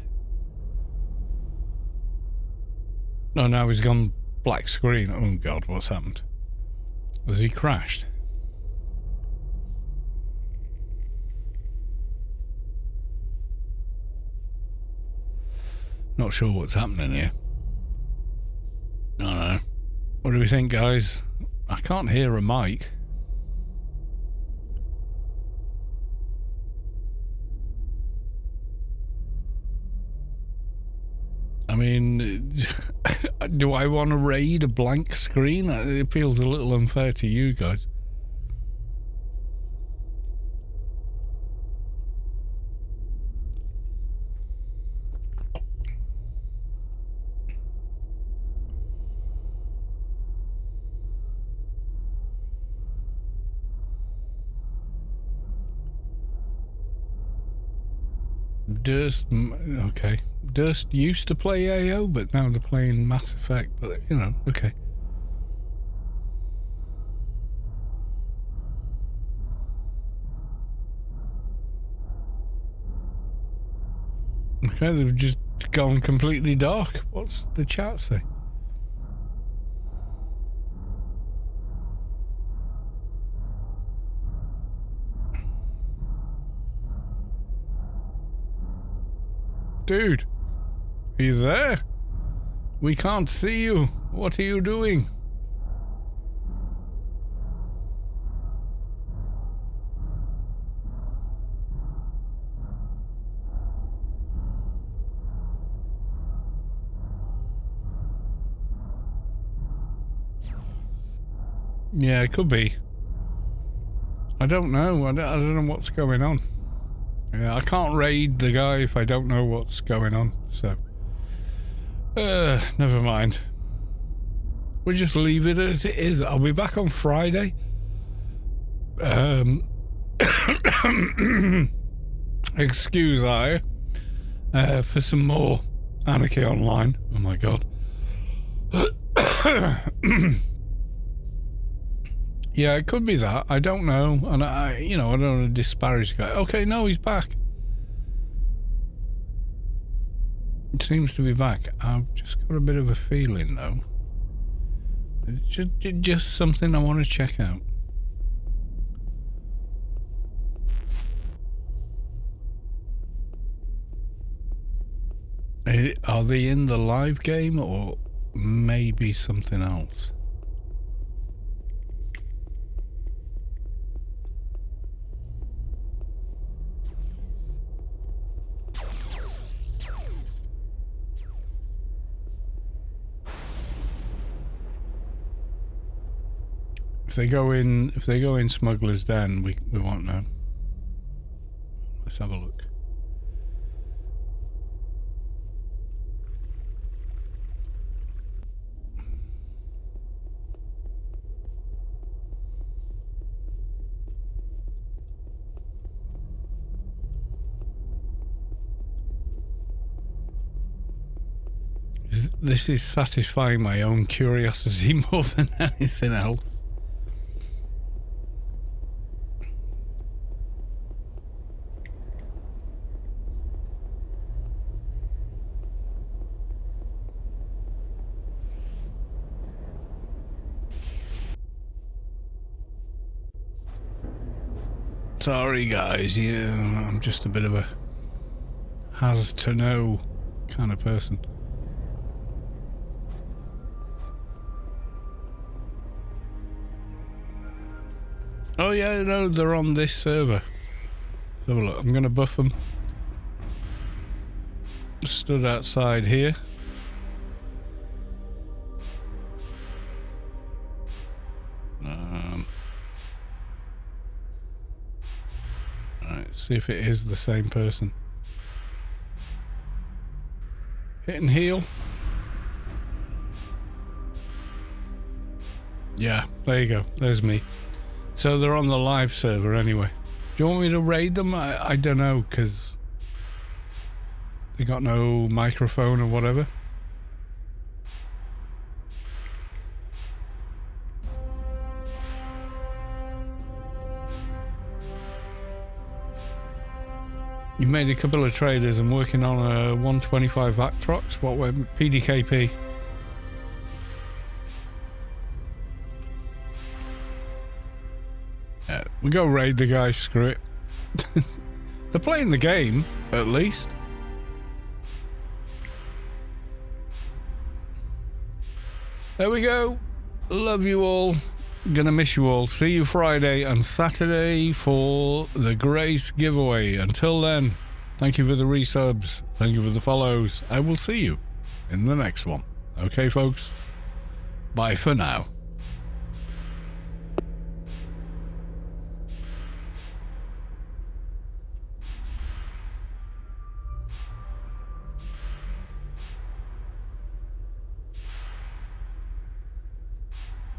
No, now he's gone black screen. Oh, God, what's happened? Has he crashed? Not sure what's happening here. I don't know. What do we think, guys? I can't hear a mic. I mean, do I want to raid a blank screen? It feels a little unfair to you guys. Durst, okay. Durst used to play AO, but now they're playing Mass Effect, but, you know, okay. Okay, they've just gone completely dark. What's the chat say? Dude, he's there. We can't see you. What are you doing? Yeah, it could be. I don't know. I don't know what's going on. Yeah, I can't raid the guy if I don't know what's going on, so... never mind. We'll just leave it as it is. I'll be back on Friday. Excuse I. For some more Anarchy Online. Oh my god. Yeah, it could be that. I don't know. And I don't want to disparage the guy. Okay, no, he's back. It seems to be back. I've just got a bit of a feeling, though. It's just something I want to check out. Are they in the live game or maybe something else? If they go in Smuggler's Den, we won't know. Let's have a look. This is satisfying my own curiosity more than anything else. Sorry guys, yeah, I'm just a bit of a has to know kind of person. Oh yeah, no, they're on this server. Let's have a look. I'm gonna buff them. Stood outside here. Alright, see if it is the same person. Hit and heal. Yeah, there you go. There's me. So they're on the live server anyway. Do you want me to raid them? I don't know, because they got no microphone or whatever. You made a couple of traders. I'm working on a 125 Actrox. What were PDKP? We go raid the guys, screw it. They're playing the game, at least. There we go. Love you all. Gonna miss you all. See you Friday and Saturday for the Grace giveaway. Until then, thank you for the resubs. Thank you for the follows. I will see you in the next one. Okay, folks? Bye for now.